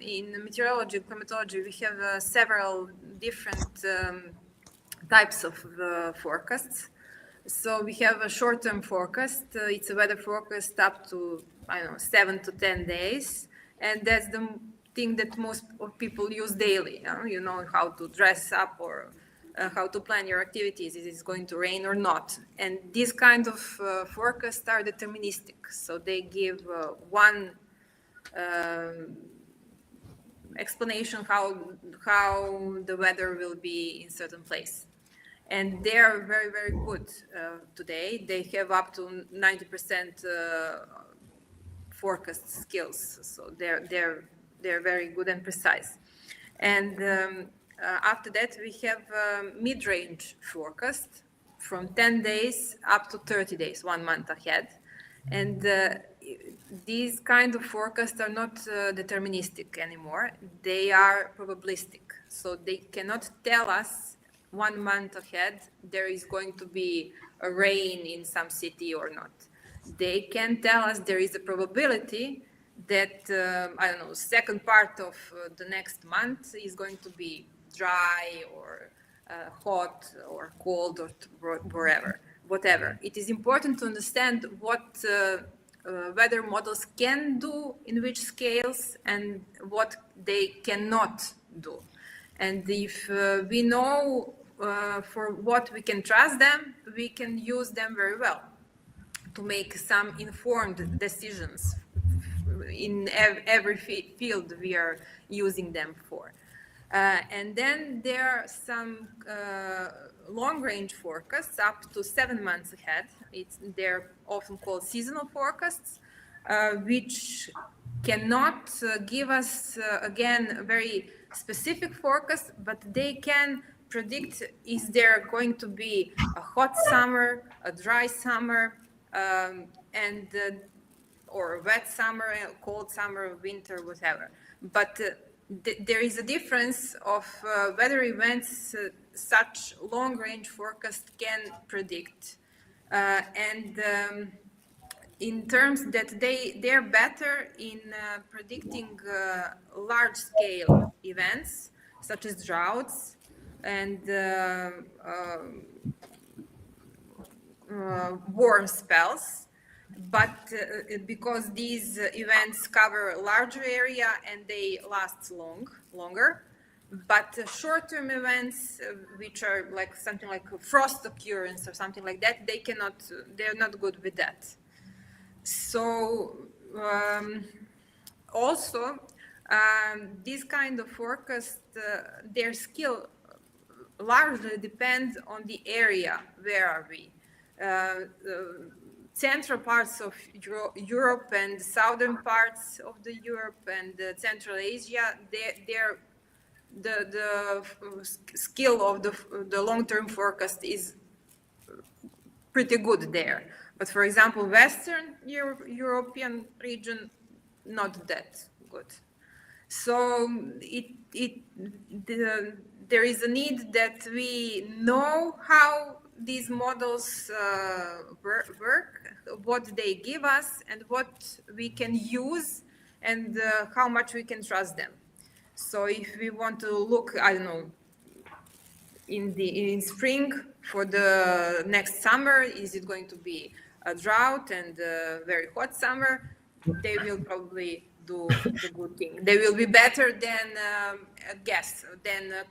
Speaker 3: in meteorology, climatology, we have several different types of forecasts. So we have a short-term forecast. It's a weather forecast up to, 7 to 10 days. And that's the thing that most people use daily. You know how to dress up or how to plan your activities. Is it going to rain or not? And these kind of forecasts are deterministic. So they give one explanation how the weather will be in certain place. And they are very, very good today. They have up to 90% forecast skills. So they're very good and precise. And after that, we have mid-range forecast from 10 days up to 30 days, 1 month ahead. And these kind of forecasts are not deterministic anymore. They are probabilistic. So they cannot tell us 1 month ahead there is going to be a rain in some city or not. They can tell us there is a probability that, second part of the next month is going to be dry or hot or cold or whatever. It is important to understand what weather models can do in which scales and what they cannot do. And if we know for what we can trust them, we can use them very well to make some informed decisions in every field we are using them for. And then there are some long-range forecasts up to 7 months ahead. They're often called seasonal forecasts, which cannot give us, again, a very specific forecast, but they can predict is there going to be a hot summer, a dry summer, or a wet summer, a cold summer, winter, whatever. But there is a difference of weather events such long-range forecast can predict. In terms that they're better in predicting large-scale events, such as droughts and warm spells. But because these events cover a larger area and they last longer, but short-term events, which are like something like a frost occurrence or something like that, they're not good with that. So also, this kind of forecast, their skill largely depends on the area. Where are we? Central parts of Europe and southern parts of the Europe and Central Asia, the skill of the long-term forecast is pretty good there. But for example, Western European region, not that good. So there is a need that we know how these models work, what they give us, and what we can use, and how much we can trust them. So if we want to look, in spring for the next summer, is it going to be a drought and a very hot summer? They will probably do the good thing. They will be better than a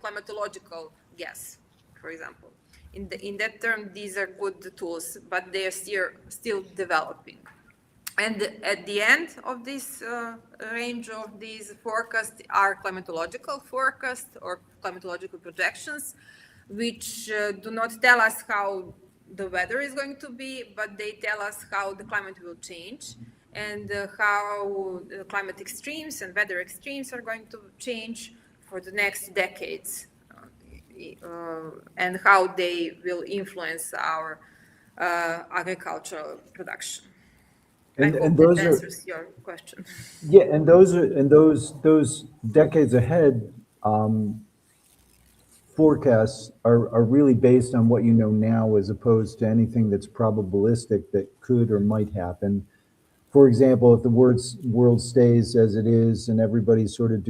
Speaker 3: climatological guess, for example. In that term, these are good tools, but they are still developing. And at the end of this range of these forecasts are climatological forecasts or climatological projections, which do not tell us how the weather is going to be, but they tell us how the climate will change and how climate extremes and weather extremes are going to change for the next decades. And how they will influence our agricultural production.
Speaker 2: And
Speaker 3: I hope
Speaker 2: those
Speaker 3: that answers your question.
Speaker 2: Yeah, and those decades ahead forecasts are really based on what you know now, as opposed to anything that's probabilistic that could or might happen. for example, if the world stays as it is and everybody's sort of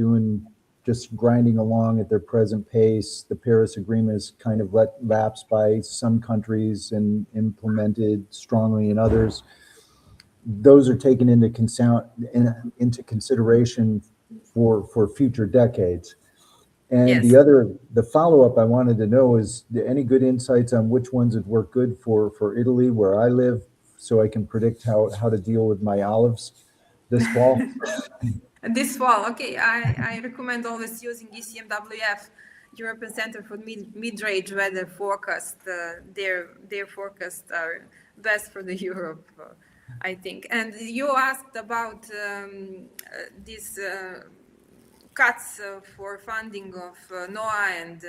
Speaker 2: just grinding along at their present pace, the Paris Agreement is kind of let lapse by some countries and implemented strongly in others. Those are taken into consideration for future decades. And
Speaker 3: Yes.
Speaker 2: the follow-up I wanted to know is any good insights on which ones would work good for Italy, where I live, so I can predict how to deal with my olives this fall?
Speaker 3: This fall, okay, I recommend always using ECMWF, European Center for Mid-Range Weather Forecast. Their forecasts are best for the Europe, I think. And you asked about these cuts for funding of NOAA and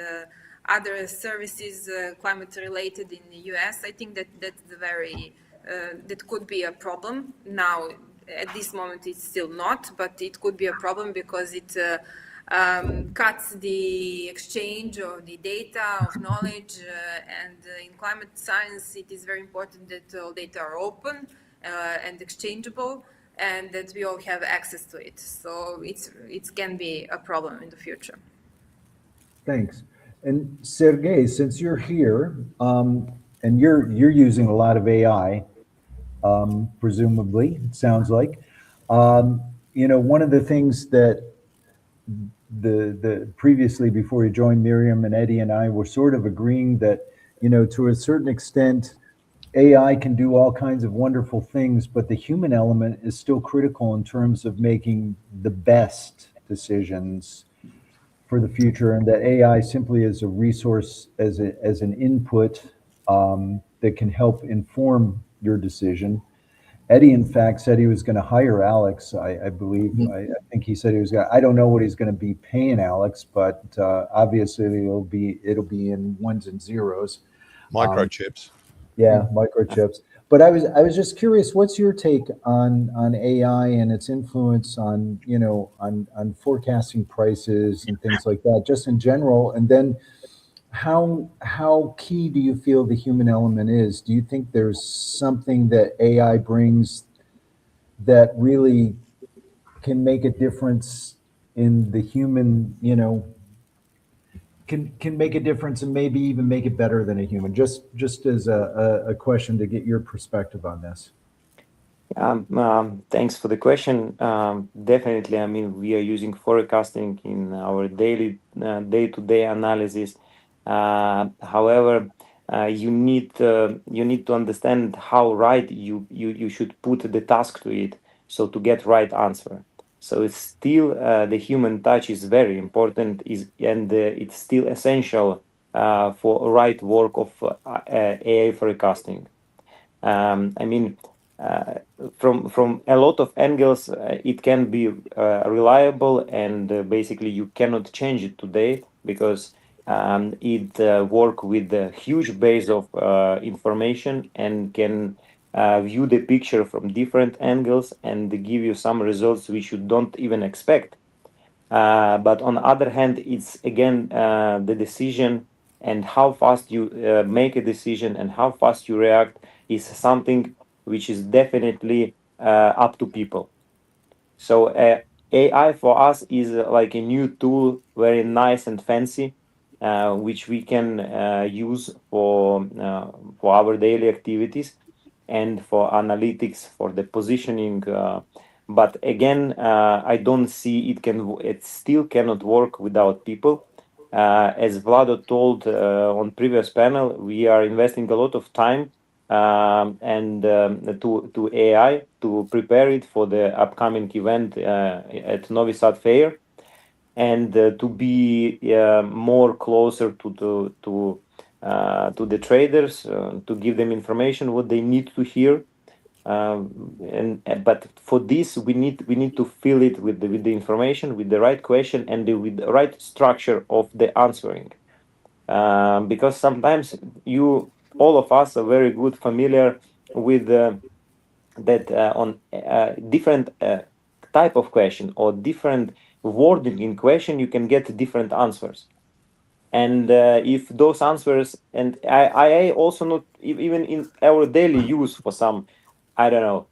Speaker 3: other services climate related in the US. I think that's that could be a problem. Now, at this moment, it's still not, but it could be a problem because it cuts the exchange of the data, of knowledge, and in climate science, it is very important that all data are open and exchangeable, and that we all have access to it. So it can be a problem in the future.
Speaker 2: Thanks. And Sergey, since you're here, and you're using a lot of AI, presumably, it sounds like, one of the things that the previously before you joined, Mirjam and Eddie and I were sort of agreeing that, to a certain extent, AI can do all kinds of wonderful things, but the human element is still critical in terms of making the best decisions for the future, and that AI simply is a resource, as an input that can help inform your decision. Eddie, in fact, said he was going to hire Alex. I believe. I think he said he was going. I don't know what he's going to be paying Alex, but obviously it'll be in ones and zeros.
Speaker 4: Microchips.
Speaker 2: Yeah, microchips. But I was just curious, what's your take on AI and its influence on on forecasting prices and things like that, just in general? And then how key do you feel the human element is? Do you think there's something that AI brings that really can make a difference in the human, can make a difference and maybe even make it better than a human? Just as a question to get your perspective on this.
Speaker 6: Thanks for the question. Definitely, I mean, we are using forecasting in our day-to-day analysis. However, you need to understand how right you should put the task to it, so to get right answer. So it's still the human touch is very important, and it's still essential for right work of AI forecasting. I mean, from a lot of angles, it can be reliable, and basically you cannot change it today because it work with a huge base of information and can view the picture from different angles and give you some results which you don't even expect. But on the other hand, it's again the decision and how fast you make a decision and how fast you react is something which is definitely up to people. So AI for us is like a new tool, very nice and fancy, which we can use for our daily activities and for analytics, for the positioning. But again, I don't see it still cannot work without people. As Vlado told on previous panel, we are investing a lot of time and to AI to prepare it for the upcoming event at Novi Sad Fair, and to be more closer to the traders, to give them information what they need to hear. But for this we need to fill it with the information, with the right question, and with the right structure of the answering, because sometimes all of us are very good familiar with that on different type of question or different wording in question, you can get different answers. And if those answers, and I also not even in our daily use for some, I don't know,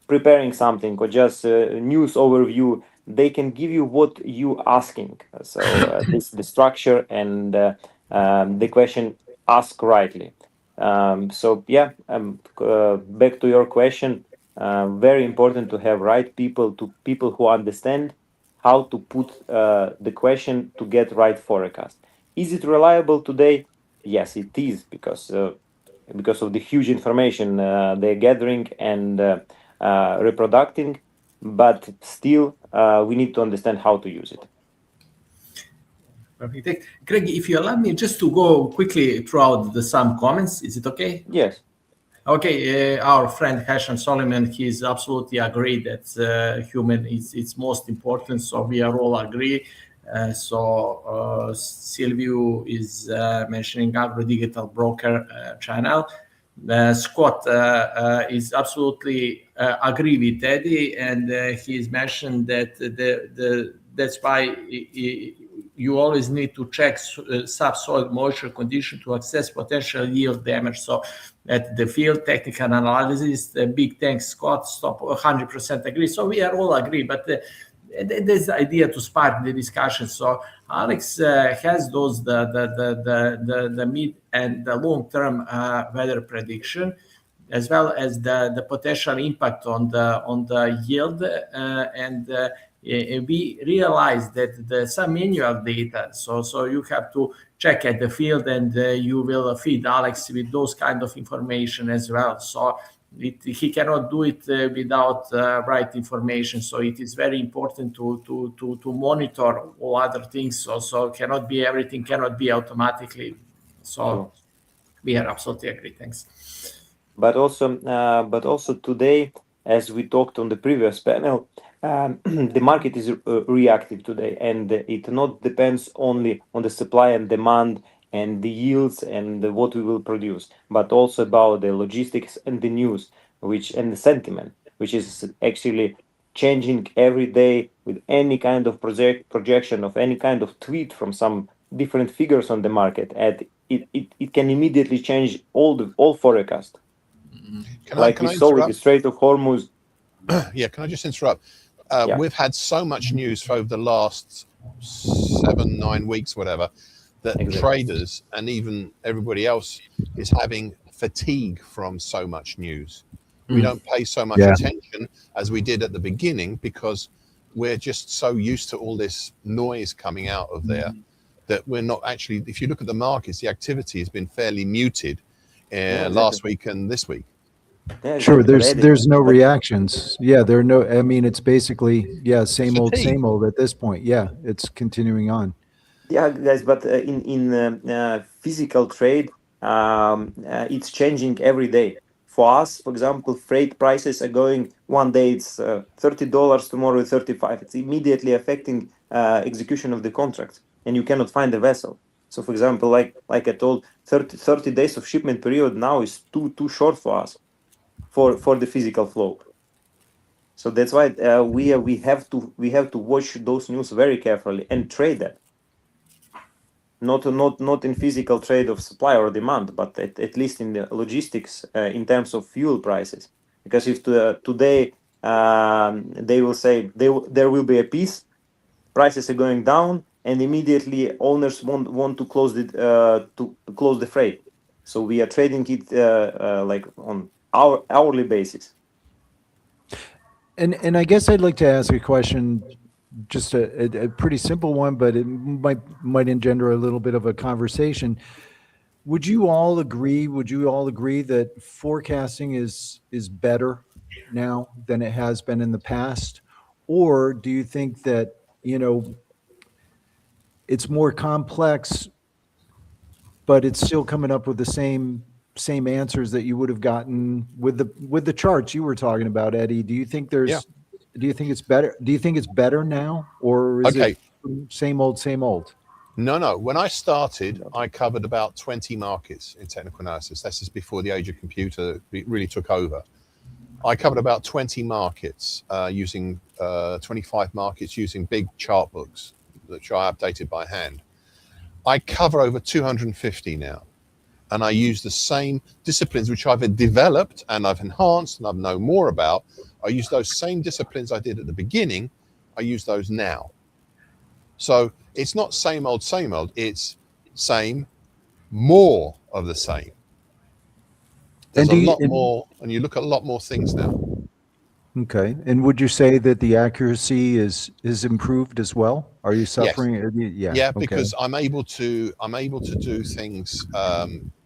Speaker 6: preparing something or just news overview, they can give you what you asking. So this the structure and the question asked rightly. So yeah, back to your question. Very important to have right people who understand how to put the question to get right forecast. Is it reliable today? Yes, it is, because of the huge information they're gathering and reproducing, but still we need to understand how to use it.
Speaker 1: Perfect. Greg, if you allow me just to go quickly throughout some comments, is it okay?
Speaker 6: Yes.
Speaker 1: Okay, our friend Hashem Solomon, he's absolutely agreed that human is it's most important. So we are all agree. Silvio is mentioning Agro Digital Broker channel. Scott is absolutely agree with Eddie, and he's mentioned that that's why you always need to check subsoil moisture condition to assess potential yield damage. So at the field technical analysis, big thanks, Scott. Stop 100% agree. So we are all agree, but there's the idea to spark the discussion. So Alex has those the mid and the long term weather prediction, as well as the potential impact on the yield, and we realize that some manual data. So you have to check at the field, and you will feed Alex with those kind of information as well. So he cannot do it without right information. So it is very important to monitor all other things. So cannot be everything cannot be automatically. So we are absolutely agree. Thanks.
Speaker 6: But also today, as we talked on the previous panel, the market is reactive today, and it not depends only on the supply and demand and the yields and what we will produce, but also about the logistics and the news, and the sentiment, which is actually changing every day with any kind of projection of any kind of tweet from some different figures on the market, and it can immediately change all forecast. We saw with the Strait of Hormuz.
Speaker 4: Yeah, can I just interrupt? We've had so much news for over the last 7-9 weeks, whatever, that traders and even everybody else is having fatigue from so much news. We don't pay so much attention as we did at the beginning, because we're just so used to all this noise coming out of there that we're not actually, if you look at the markets, the activity has been fairly muted last week and this week.
Speaker 2: Yeah, sure, there's no reactions. Yeah, there are no, I mean, it's basically, same old at this point. Yeah, it's continuing on.
Speaker 6: Yeah, guys, but in physical trade, it's changing every day. For us, for example, freight prices are going, one day it's $30, tomorrow it's $35. It's immediately affecting execution of the contract, and you cannot find the vessel. So, for example, like I told, 30 days of shipment period now is too short for us, for the physical flow. So that's why we have to watch those news very carefully and trade that. Not in physical trade of supply or demand, but at least in the logistics in terms of fuel prices. Because if today they will say there will be a peace, prices are going down, and immediately owners want to close the freight. So we are trading it like on hourly basis.
Speaker 2: And I guess I'd like to ask a question, just a pretty simple one, but it might engender a little bit of a conversation. Would you all agree that forecasting is better now than it has been in the past? Or do you think that, it's more complex, but it's still coming up with the same answers that you would have gotten with the charts you were talking about, Eddie? Do you think do you think it's better? Do you think it's better now, or is it same old?
Speaker 4: No. When I started, I covered about 20 markets in technical analysis. This is before the age of computer really took over. I covered about 20 markets using 25 markets using big chart books, which I updated by hand. I cover over 250 now. and I use the same disciplines which I've developed and I've enhanced and I know more about. I use those same disciplines I did at the beginning. I use those now. So it's not same old, it's same, more of the same. There's a lot more, and you look at a lot more things now.
Speaker 2: Okay. And would you say that the accuracy is improved as well? Are you suffering?
Speaker 4: Yes. Yeah, because okay. I'm able to do things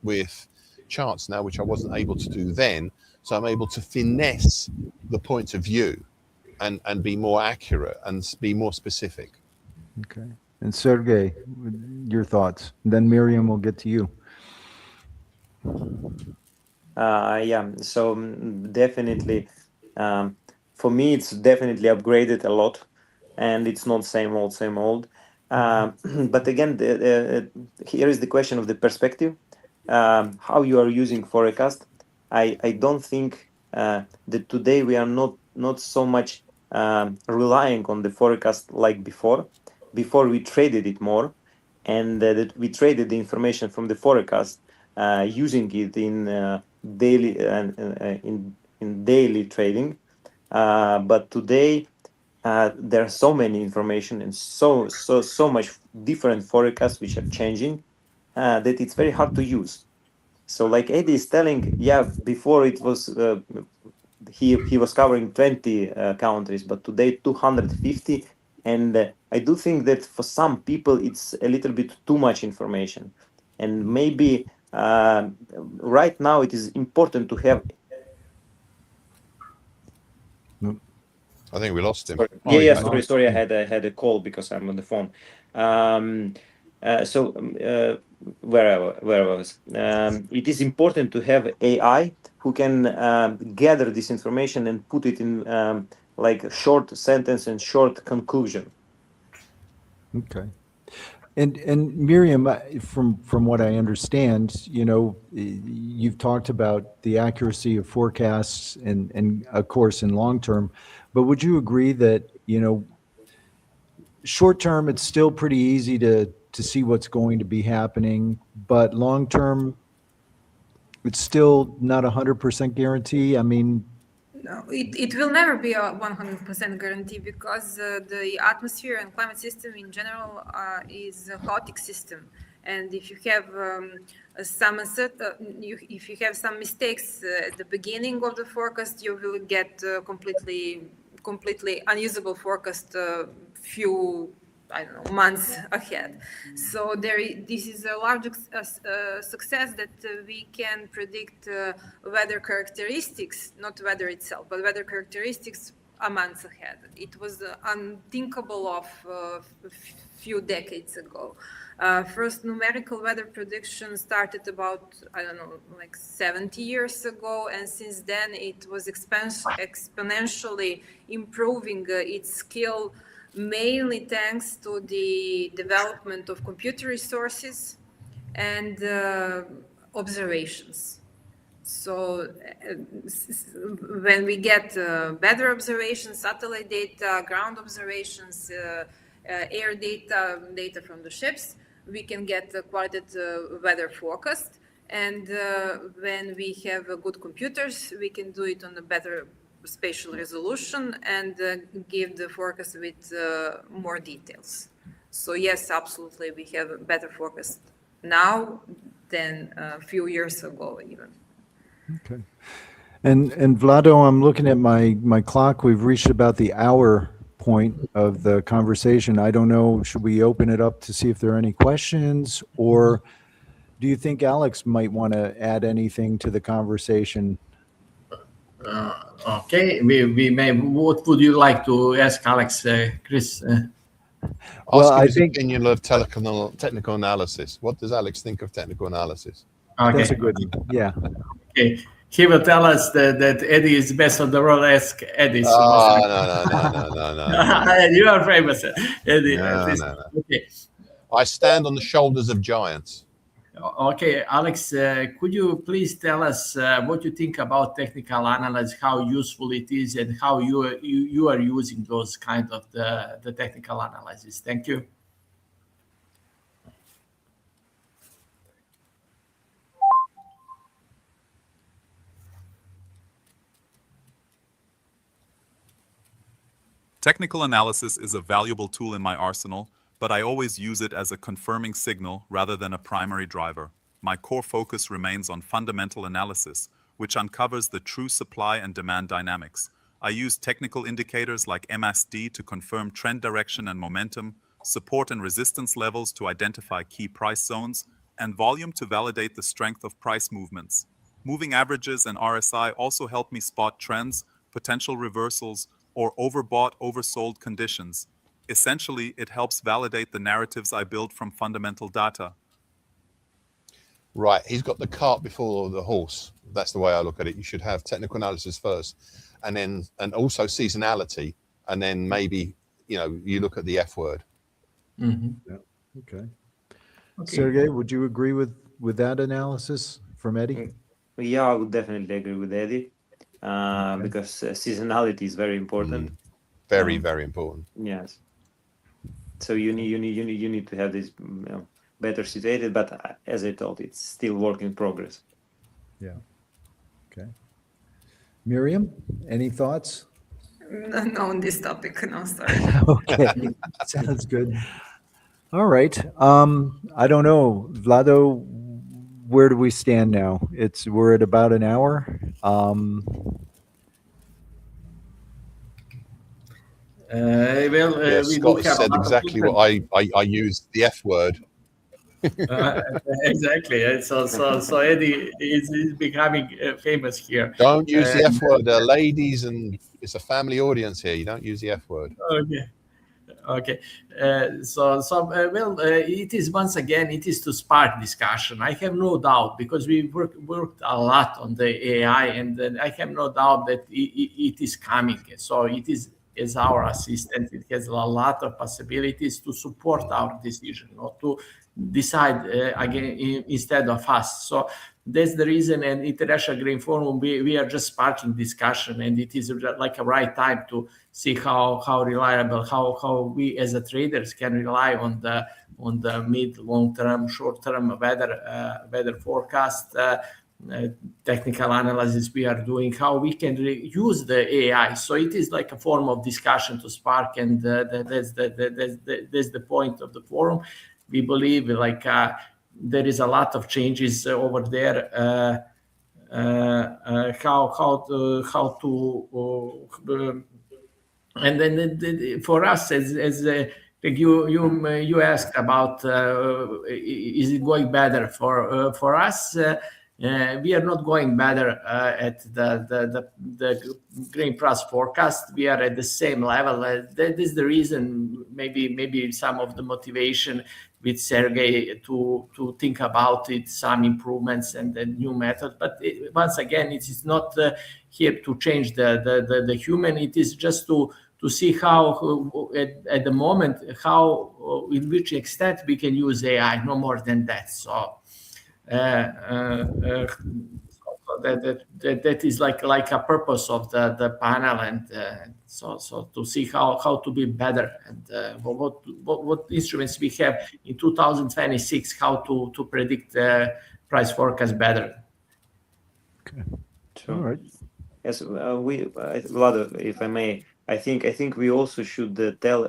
Speaker 4: with charts now, which I wasn't able to do then. So I'm able to finesse the point of view and be more accurate and be more specific.
Speaker 2: Okay. And Sergey, your thoughts. Then Mirjam will get to you.
Speaker 6: Yeah, so definitely, for me, it's definitely upgraded a lot, and it's not same old. But again, here is the question of the perspective, how you are using forecast. I don't think that today we are not so much relying on the forecast like before. Before we traded it more, and that we traded the information from the forecast, using it in daily in daily trading. But today there are so many information and so much different forecasts which are changing, that it's very hard to use. So like Eddie is telling, yeah, before it was he was covering 20 countries, but today 250. And I do think that for some people it's a little bit too much information, and maybe right now it is important to have.
Speaker 4: I think we lost him.
Speaker 6: Sorry. I had a call because I'm on the phone. Where I was, it is important to have AI who can gather this information and put it in like a short sentence and short conclusion.
Speaker 2: Okay. And Mirjam, from what I understand, you've talked about the accuracy of forecasts and of course in long term, but would you agree that, short term, it's still pretty easy to see what's going to be happening, but long term, it's still not 100% guarantee? I mean,
Speaker 3: no, it will never be a 100% guarantee, because the atmosphere and climate system in general is a chaotic system. And if you have if you have some mistakes at the beginning of the forecast, you will get completely unusable forecast few months ahead. So this is a large success that we can predict weather characteristics, not weather itself, but weather characteristics a month ahead. It was unthinkable of a few decades ago. First numerical weather prediction started about, 70 years ago, and since then it was exponentially improving its skill, mainly thanks to the development of computer resources and observations. So when we get weather observations, satellite data, ground observations, air data from the ships, we can get a qualitative weather forecast. And when we have good computers, we can do it on a better spatial resolution and give the forecast with more details. So yes, absolutely, we have a better forecast now than a few years ago even.
Speaker 2: Okay. And Vlado, I'm looking at my clock. We've reached about the hour point of the conversation. I don't know, should we open it up to see if there are any questions, or do you think Alex might want to add anything to the conversation?
Speaker 1: Okay, we may. What would you like to ask Alex, Chris?
Speaker 2: Well,
Speaker 4: Ask his opinion of technical analysis. What does Alex think of technical analysis?
Speaker 1: Okay.
Speaker 2: That's a good one. Yeah.
Speaker 1: Okay. He will tell us that Eddie is best of the world. Ask Eddie.
Speaker 4: No.
Speaker 1: You are famous, Eddie.
Speaker 4: No.
Speaker 1: Okay.
Speaker 4: I stand on the shoulders of giants.
Speaker 1: Okay, Alex, could you please tell us what you think about technical analysis, how useful it is, and how you are using those kind of the technical analysis? Thank you.
Speaker 5: Technical analysis is a valuable tool in my arsenal, but I always use it as a confirming signal rather than a primary driver. My core focus remains on fundamental analysis, which uncovers the true supply and demand dynamics. I use technical indicators like MACD to confirm trend direction and momentum, support and resistance levels to identify key price zones, and volume to validate the strength of price movements. Moving averages and RSI also help me spot trends, potential reversals, or overbought, oversold conditions. Essentially, it helps validate the narratives I build from fundamental data.
Speaker 4: Right, he's got the cart before the horse. That's the way I look at it. You should have technical analysis first, and also seasonality, and then maybe you look at the F word.
Speaker 2: Yeah. Okay. Sergey, would you agree with that analysis from Eddie?
Speaker 6: Yeah, I would definitely agree with Eddie, because seasonality is very important.
Speaker 4: Very, very important.
Speaker 6: Yes. So you need to have this better situated, but as I told, it's still work in progress.
Speaker 2: Yeah. Okay. Mirjam, any thoughts?
Speaker 3: No, on this topic, no, sorry.
Speaker 2: Okay, sounds good. All right. I don't know, Vlado, where do we stand now? We're at about an hour.
Speaker 1: We
Speaker 4: Scott
Speaker 1: do have
Speaker 4: said exactly what I used, the F word.
Speaker 1: Exactly. So Eddie is becoming famous here.
Speaker 4: Don't use the F word, ladies, and it's a family audience here. You don't use the F word.
Speaker 1: Okay. It is once again, it is to spark discussion. I have no doubt, because we worked a lot on the AI, and I have no doubt that it is coming. So it is as our assistant. It has a lot of possibilities to support our decision, or to decide again instead of us. So that's the reason. And International Grain Forum, we are just sparking discussion, and it is like a right time to see how reliable, how we as a traders can rely on the mid, long term, short term weather forecast. Technical analysis we are doing, how we can use the AI. So it is like a form of discussion to spark, and that's the point of the forum. We believe there is a lot of changes over there. And then for us, as you asked about, is it going better for us? We are not going better at the grain price forecast. We are at the same level. That is the reason, maybe some of the motivation with Sergey to think about it, some improvements and the new method. But once again, it is not here to change the human. It is just to see how at the moment, how in which extent we can use AI, no more than that. So that is like a purpose of the panel, and so to see how to be better, and what instruments we have in 2026, how to predict price forecast better.
Speaker 2: Okay.
Speaker 6: Sure.
Speaker 2: All right.
Speaker 6: Yes, Vlado, if I may, I think we also should tell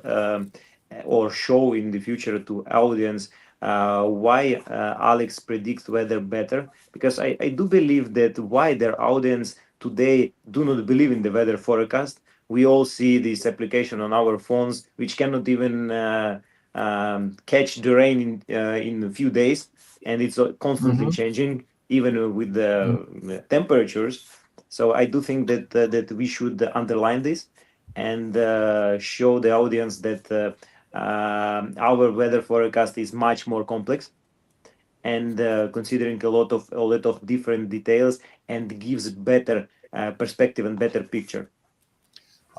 Speaker 6: or show in the future to audience why Alex predicts weather better, because I do believe that why their audience today do not believe in the weather forecast. We all see this application on our phones, which cannot even catch the rain in a few days, and it's constantly changing, even with the temperatures. So I do think that we should underline this and show the audience that our weather forecast is much more complex, and considering a lot of different details, and gives better perspective and better picture.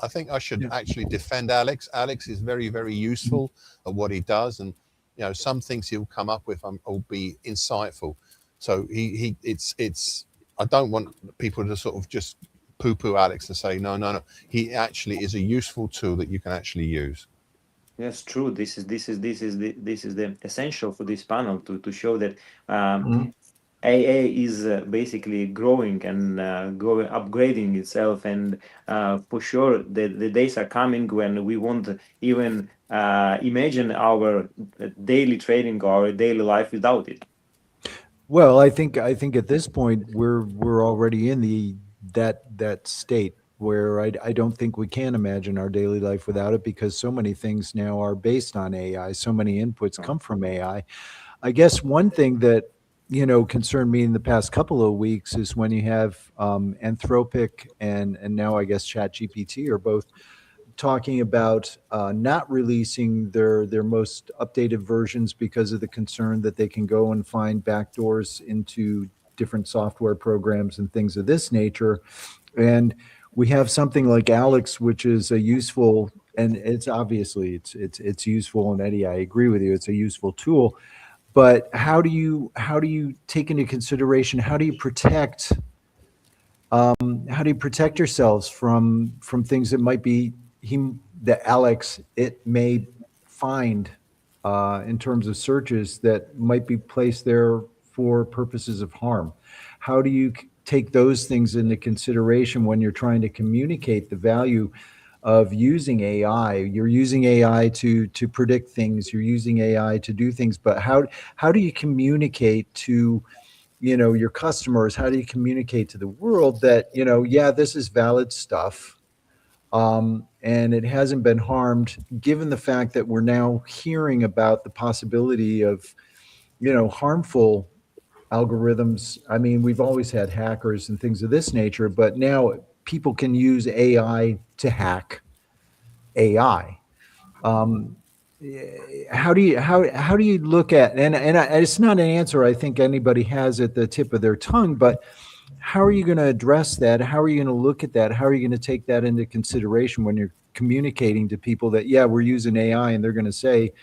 Speaker 4: I think I should actually defend Alex. Alex is very, very useful at what he does, and some things he'll come up with will be insightful. So it's I don't want people to sort of just poo-poo Alex and say no. He actually is a useful tool that you can actually use.
Speaker 6: Yes, true. This is the essential for this panel to show that AA is basically growing and upgrading itself, and for sure the days are coming when we won't even imagine our daily trading or our daily life without it.
Speaker 2: Well, I think at this point we're already in that state where I don't think we can imagine our daily life without it, because so many things now are based on AI. So many inputs come from AI. I guess one thing that concerned me in the past couple of weeks is when you have Anthropic and now I guess ChatGPT are both talking about not releasing their most updated versions because of the concern that they can go and find backdoors into different software programs and things of this nature. And we have something like Alex, which is a useful, and it's obviously it's useful. And Eddie, I agree with you, it's a useful tool. But how do you take into consideration, how do you protect yourselves from things that might be that Alex it may find in terms of searches that might be placed there for purposes of harm? How do you take those things into consideration when you're trying to communicate the value of using AI? You're using AI to predict things, you're using AI to do things, but how do you communicate to your customers? How do you communicate to the world that yeah, this is valid stuff, and it hasn't been harmed, given the fact that we're now hearing about the possibility of harmful algorithms? I mean, we've always had hackers and things of this nature, but now people can use AI to hack AI. How do you look at, and it's not an answer I think anybody has at the tip of their tongue, but how are you going to address that? How are you going to look at that? How are you going to take that into consideration when you're communicating to people that, yeah, we're using AI, and they're going to say,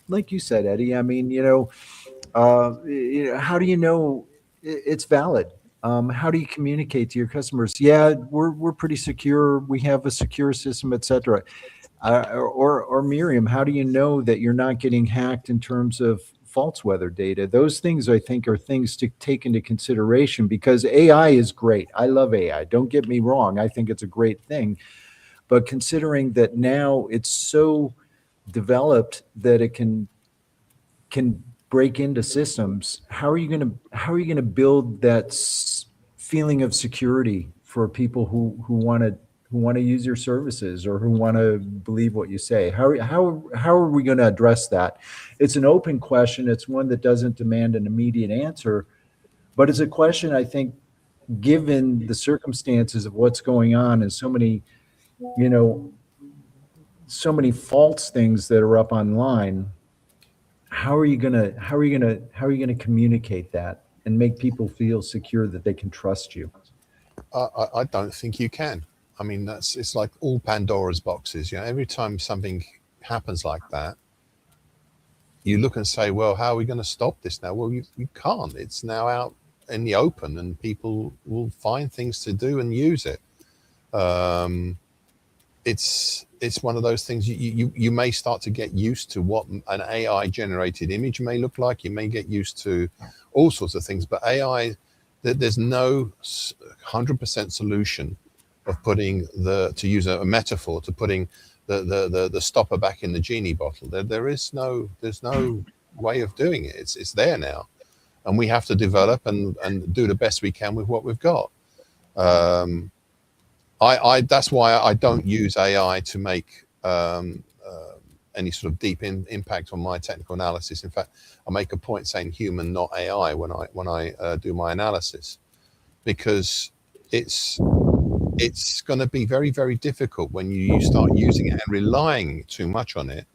Speaker 2: like you said, Eddie, I mean, how do you know it's valid? How do you communicate to your customers? Yeah, we're pretty secure. We have a secure system, etc. Or Mirjam, how do you know that you're not getting hacked in terms of false weather data? Those things, I think, are things to take into consideration, because AI is great. I love AI. Don't get me wrong. I think it's a great thing. But considering that now it's so developed that it can break into systems, how are you going to build that feeling of security for people who want to use your services, or who want to believe what you say? How are we going to address that? It's an open question. It's one that doesn't demand an immediate answer, but it's a question, I think, given the circumstances of what's going on and so many false things that are up online. How are you going to communicate that and make people feel secure that they can trust you?
Speaker 4: I don't think you can. I mean, it's like all Pandora's boxes. Every time something happens like that, you look and say, well, how are we going to stop this now? Well, you can't. It's now out in the open, and people will find things to do and use it. It's one of those things. You may start to get used to what an AI generated image may look like. You may get used to all sorts of things, but AI, there's no 100% solution of putting to use a metaphor, to putting the stopper back in the genie bottle. There's no way of doing it. It's there now, and we have to develop and do the best we can with what we've got. That's why I don't use AI to make any sort of deep impact on my technical analysis. In fact, I make a point saying human, not AI, when I do my analysis, because it's going to be very, very difficult when you start using it and relying too much on it,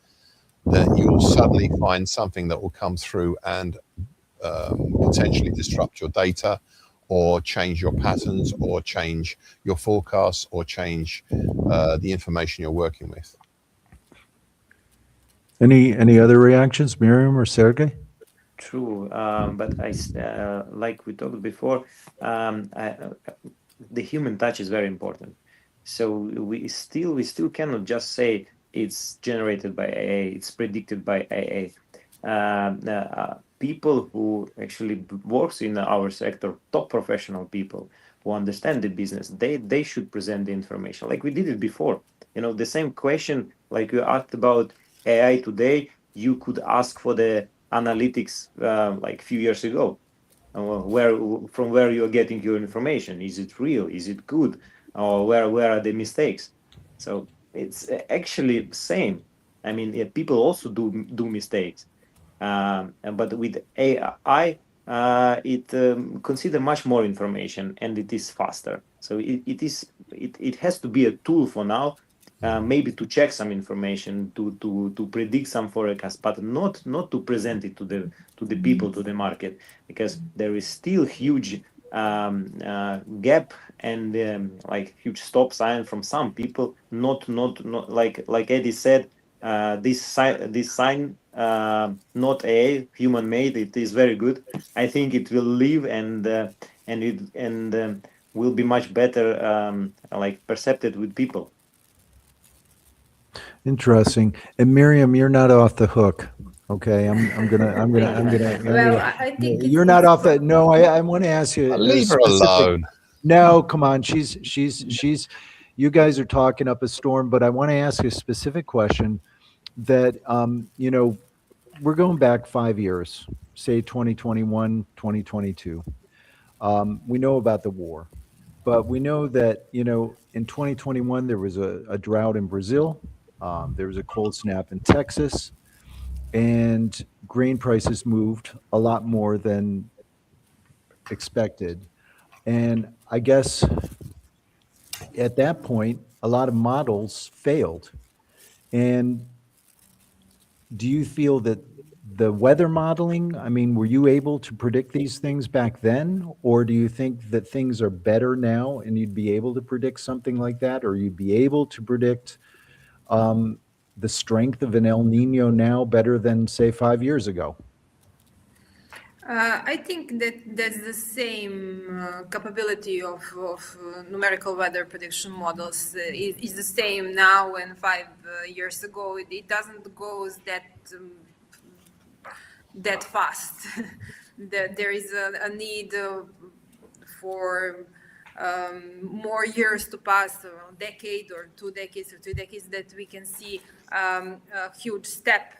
Speaker 4: that you'll suddenly find something that will come through and potentially disrupt your data, or change your patterns, or change your forecasts, or change the information you're working with.
Speaker 2: Any other reactions, Mirjam or Sergey?
Speaker 6: True, but like we talked before, the human touch is very important. So we still cannot just say it's generated by AA, it's predicted by AA. people who actually works in our sector, top professional people who understand the business, they should present the information like we did it before. The same question like you asked about AI today, you could ask for the analytics like a few years ago. From where you're getting your information? Is it real? Is it good? Or where are the mistakes? So it's actually same. I mean, people also do mistakes, but with AI, it consider much more information and it is faster. So it has to be a tool for now, maybe to check some information, to predict some forecast, but not to present it to the people, to the market, because there is still huge gap and like huge stop sign from some people. Not like Eddie said, this sign not AI, human made. It is very good. I think it will live and will be much better like perceived with people.
Speaker 2: Interesting. And Miriam, you're not off the hook. Okay, I'm gonna.
Speaker 3: Well, I think
Speaker 2: You're not off the. No, I want to ask you.
Speaker 4: Leave her alone.
Speaker 2: No, come on. She's. You guys are talking up a storm, but I want to ask you a specific question. That we're going back 5 years, say 2021, 2022. We know about the war, but we know that in 2021 there was a drought in Brazil. There was a cold snap in Texas, and grain prices moved a lot more than expected. And I guess at that point, a lot of models failed. And do you feel that the weather modeling, I mean, were you able to predict these things back then? Or do you think that things are better now and you'd be able to predict something like that? Or you'd be able to predict the strength of an El Nino now better than, say, 5 years ago?
Speaker 3: I think that that's the same capability of numerical weather prediction models is the same now and 5 years ago. It doesn't go that fast. There is a need for more years to pass, a decade or 2 decades or 3 decades, that we can see a huge step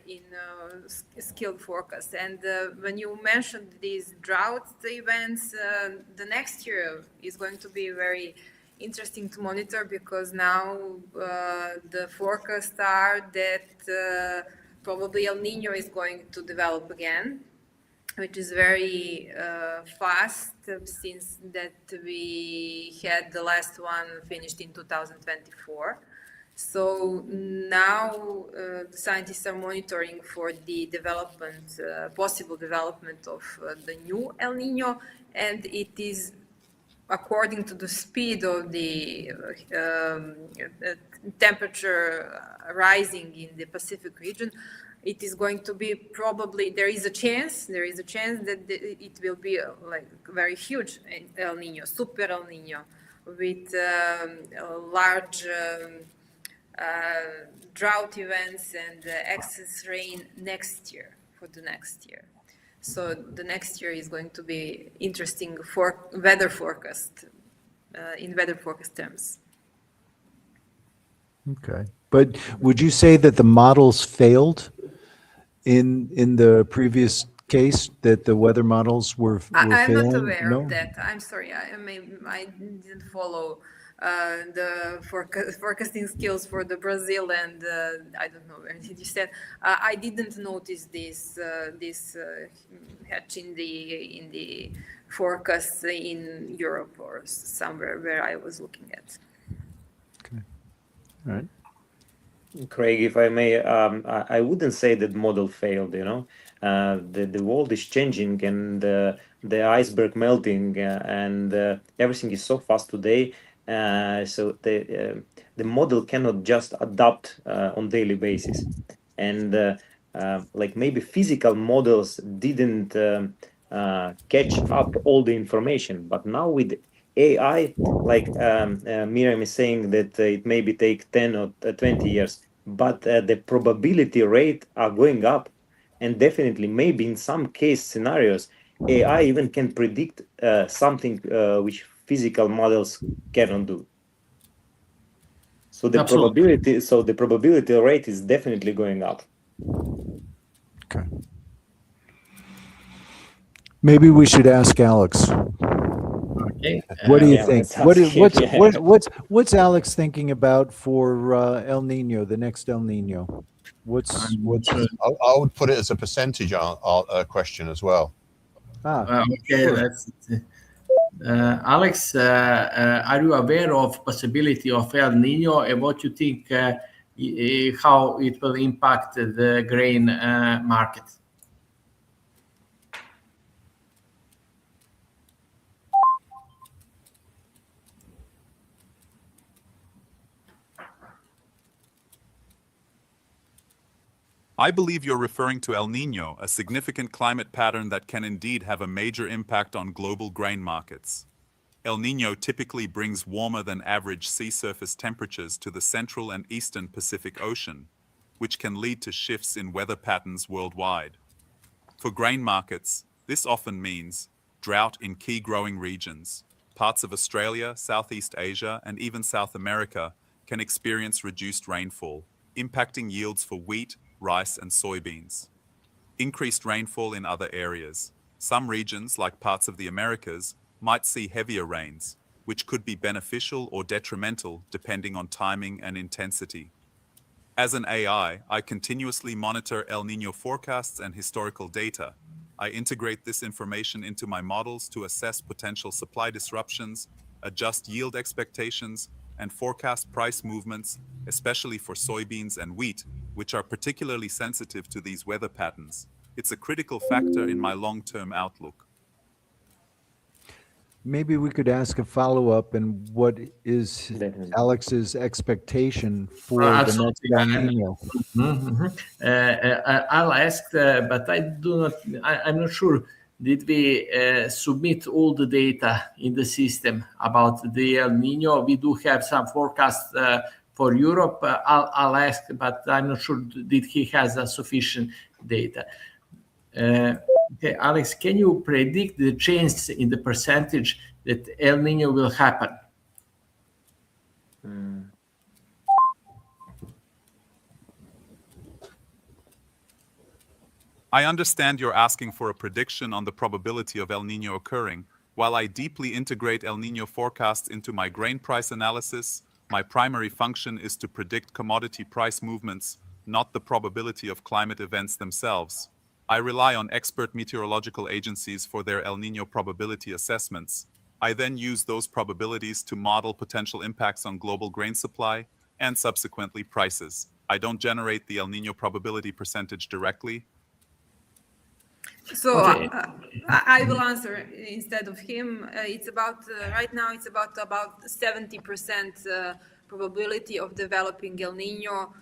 Speaker 3: in skilled forecast. And when you mentioned these drought events, the next year is going to be very interesting to monitor, because now the forecasts are that probably El Nino is going to develop again, which is very fast, since that we had the last one finished in 2024. So now the scientists are monitoring for the development, possible development of the new El Nino, and it is according to the speed of the temperature rising in the Pacific region. It is going to be probably, there is a chance that it will be like very huge El Nino, super El Nino, with large drought events and excess rain next year, for the next year. So the next year is going to be interesting for weather forecast, in weather forecast terms.
Speaker 2: Okay. But would you say that the models failed in the previous case, that the weather models were failing?
Speaker 3: I'm not aware
Speaker 2: No?
Speaker 3: of that. I'm sorry. I didn't follow the forecasting skills for the Brazil, and I don't know where did you say. I didn't notice this hatch in the forecasts in Europe or somewhere where I was looking at.
Speaker 2: Okay. All right.
Speaker 6: Craig, if I may, I wouldn't say that model failed. The world is changing, and the iceberg melting, and everything is so fast today. So the model cannot just adapt on daily basis, and like maybe physical models didn't catch up all the information, but now with AI, like Mirjam is saying that it maybe take 10 or 20 years, but the probability rate are going up. and definitely maybe in some case scenarios, AI even can predict something which physical models cannot do. So the probability rate is definitely going up.
Speaker 2: Okay. Maybe we should ask Alex.
Speaker 1: Okay.
Speaker 2: What do you
Speaker 6: Yeah,
Speaker 2: think? What's Alex thinking about for El Nino, the next El Nino? What's
Speaker 4: I would put it as a percentage question as well.
Speaker 1: Okay,
Speaker 2: sure.
Speaker 1: that's Alex. Are you aware of possibility of El Nino and what you think how it will impact the grain market?
Speaker 5: I believe you're referring to El Niño, a significant climate pattern that can indeed have a major impact on global grain markets. El Niño typically brings warmer than average sea surface temperatures to the central and eastern Pacific Ocean, which can lead to shifts in weather patterns worldwide. For grain markets, this often means drought in key growing regions. Parts of Australia, Southeast Asia, and even South America can experience reduced rainfall, impacting yields for wheat, rice, and soybeans. Increased rainfall in other areas. Some regions, like parts of the Americas, might see heavier rains, which could be beneficial or detrimental depending on timing and intensity. As an AI, I continuously monitor El Niño forecasts and historical data. I integrate this information into my models to assess potential supply disruptions, adjust yield expectations, and forecast price movements, especially for soybeans and wheat, which are particularly sensitive to these weather patterns. It's a critical factor in my long-term outlook.
Speaker 2: Maybe we could ask a follow-up, and what is
Speaker 6: Definitely.
Speaker 2: Alex's expectation for the next El Nino?
Speaker 1: I'll ask, but I'm not sure. Did we submit all the data in the system about the El Nino? We do have some forecasts for Europe. I'll ask, but I'm not sure did he has sufficient data. Okay, Alex, can you predict the change in the percentage that El Nino will happen?
Speaker 5: I understand you're asking for a prediction on the probability of El Niño occurring. While I deeply integrate El Niño forecasts into my grain price analysis, my primary function is to predict commodity price movements, not the probability of climate events themselves. I rely on expert meteorological agencies for their El Niño probability assessments. I then use those probabilities to model potential impacts on global grain supply and subsequently prices. I don't generate the El Niño probability percentage directly.
Speaker 3: So
Speaker 1: Okay.
Speaker 3: I will answer instead of him. It's about right now. It's about 70% probability of developing El Nino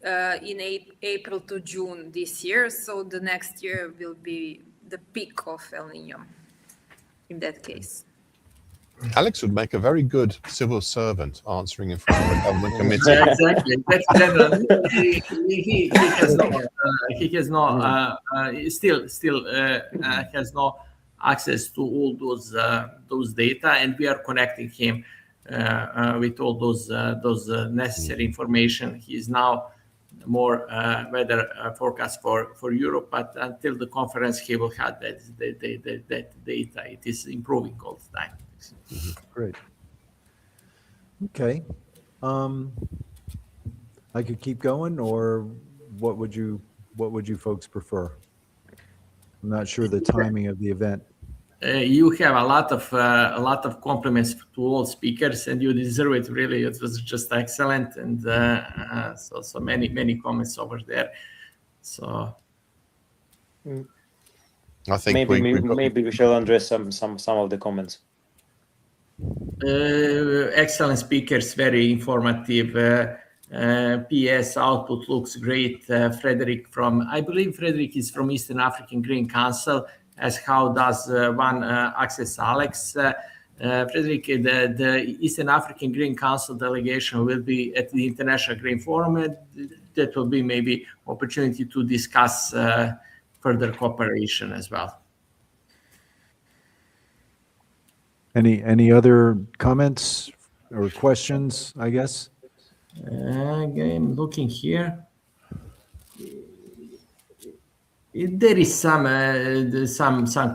Speaker 3: in April to June this year. So the next year will be the peak of El Nino. In that case,
Speaker 4: Alex would make a very good civil servant answering in front of a government committee.
Speaker 1: Exactly. That's general. He has no. He has no. Still has no access to all those data, and we are connecting him with all those necessary information. He is now more weather forecast for Europe, but until the conference, he will have that data. It is improving all the time.
Speaker 2: Great. Okay. I could keep going, or what would you folks prefer? I'm not sure the timing of the event.
Speaker 1: You have a lot of compliments to all speakers, and you deserve it. Really, it was just excellent, and so many comments over there. So
Speaker 4: I think
Speaker 6: maybe we shall address some of the comments.
Speaker 1: Excellent speakers, very informative. PS output looks great. I believe Frederick is from Eastern African Grain Council. As how does one access Alex? Frederick, the Eastern African Grain Council delegation will be at the International Grain Forum. That will be maybe opportunity to discuss further cooperation as well.
Speaker 2: Any other comments or questions, I guess?
Speaker 1: I'm looking here. There is some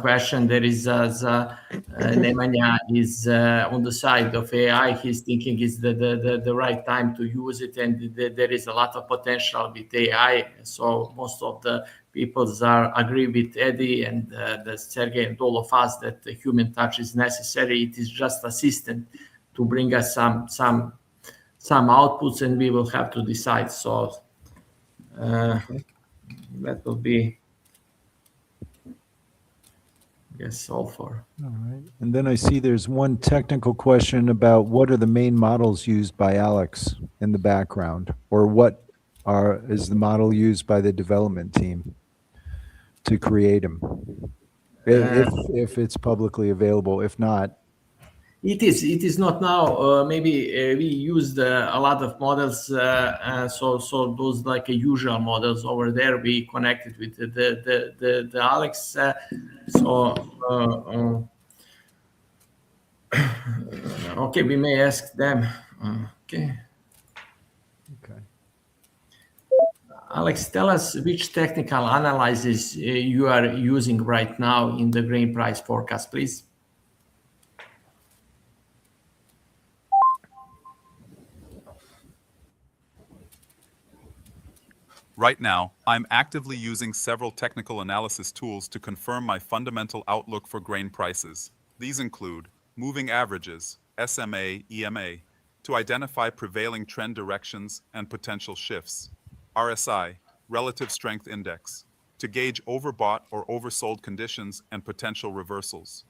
Speaker 1: question. There is Nemanja is on the side of AI. He's thinking is the right time to use it, and there is a lot of potential with AI. So most of the people agree with Eddie and the Sergey and all of us that the human touch is necessary. It is just assistant to bring us some outputs, and we will have to decide. So that will be, yes, all for.
Speaker 2: All right. And then I see there's one technical question about what are the main models used by Alex in the background, or what is the model used by the development team to create them? If it's publicly available, if not.
Speaker 1: It is not now. Maybe we used a lot of models. So those like usual models over there, we connected with the Alex. Okay, we may ask them. Okay. Alex, tell us which technical analysis you are using right now in the grain price forecast, please.
Speaker 5: Right now, I'm actively using several technical analysis tools to confirm my fundamental outlook for grain prices. These include moving averages, SMA, EMA, to identify prevailing trend directions and potential shifts, RSI, relative strength index, to gauge overbought or oversold conditions and potential reversals,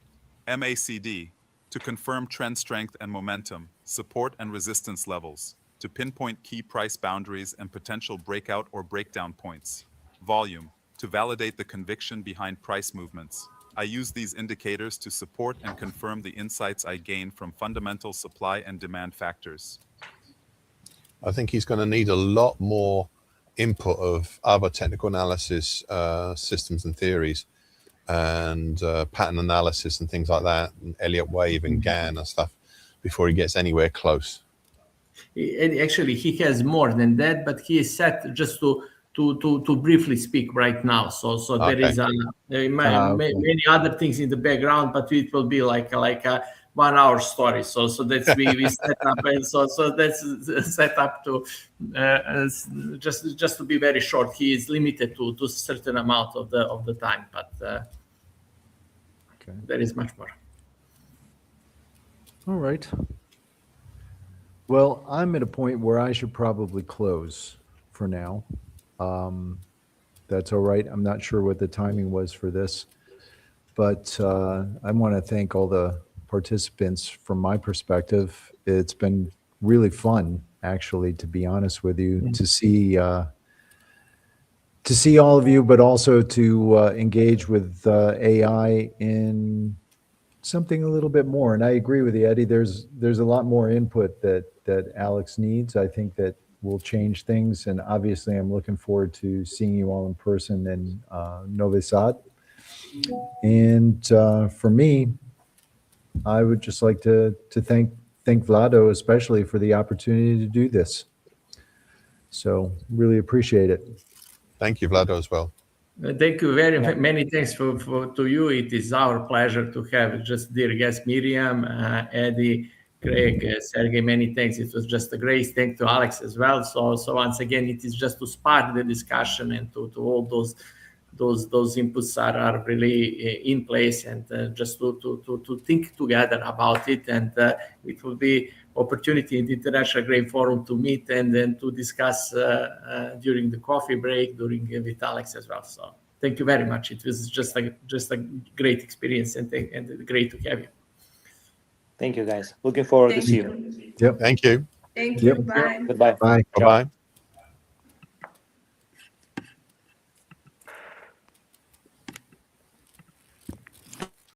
Speaker 5: MACD, to confirm trend strength and momentum, support and resistance levels, to pinpoint key price boundaries and potential breakout or breakdown points, volume, to validate the conviction behind price movements. I use these indicators to support and confirm the insights I gain from fundamental supply and demand factors.
Speaker 4: I think he's going to need a lot more input of other technical analysis systems and theories, and pattern analysis and things like that, and Elliott wave and GAN and stuff, before he gets anywhere close.
Speaker 1: Actually, he has more than that, but he is set just to briefly speak right now. So okay. There is many other things in the background, but it will be like a 1 hour story. So that's we set up, and so that's set up to just to be very short. He is limited to a certain amount of the time, but there is much more.
Speaker 2: All right. Well, I'm at a point where I should probably close for now. That's all right. I'm not sure what the timing was for this, but I want to thank all the participants from my perspective. It's been really fun, actually, to be honest with you, to see all of you, but also to engage with AI in something a little bit more. And I agree with you, Eddie. There's a lot more input that Alex needs. I think that will change things. And obviously, I'm looking forward to seeing you all in person in Novi Sad. And for me, I would just like to thank Vlado, especially for the opportunity to do this. So really appreciate it.
Speaker 4: Thank you, Vlado, as well.
Speaker 1: Thank you many thanks to you. It is our pleasure to have just dear guest Mirjam, Eddie, Greg, Sergey. Many thanks. It was just a great thank to Alex as well. So once again, it is just to spark the discussion, and to all those inputs are really in place, and just to think together about it. And it will be opportunity in the International Grain Forum to meet and then to discuss during the coffee break with Alex as well. So thank you very much. It was just a great experience, and great to have you.
Speaker 6: Thank you, guys. Looking forward to see you.
Speaker 2: Yep.
Speaker 4: Thank you.
Speaker 3: Thank you. Bye.
Speaker 6: Goodbye.
Speaker 2: Bye.
Speaker 4: Bye-bye.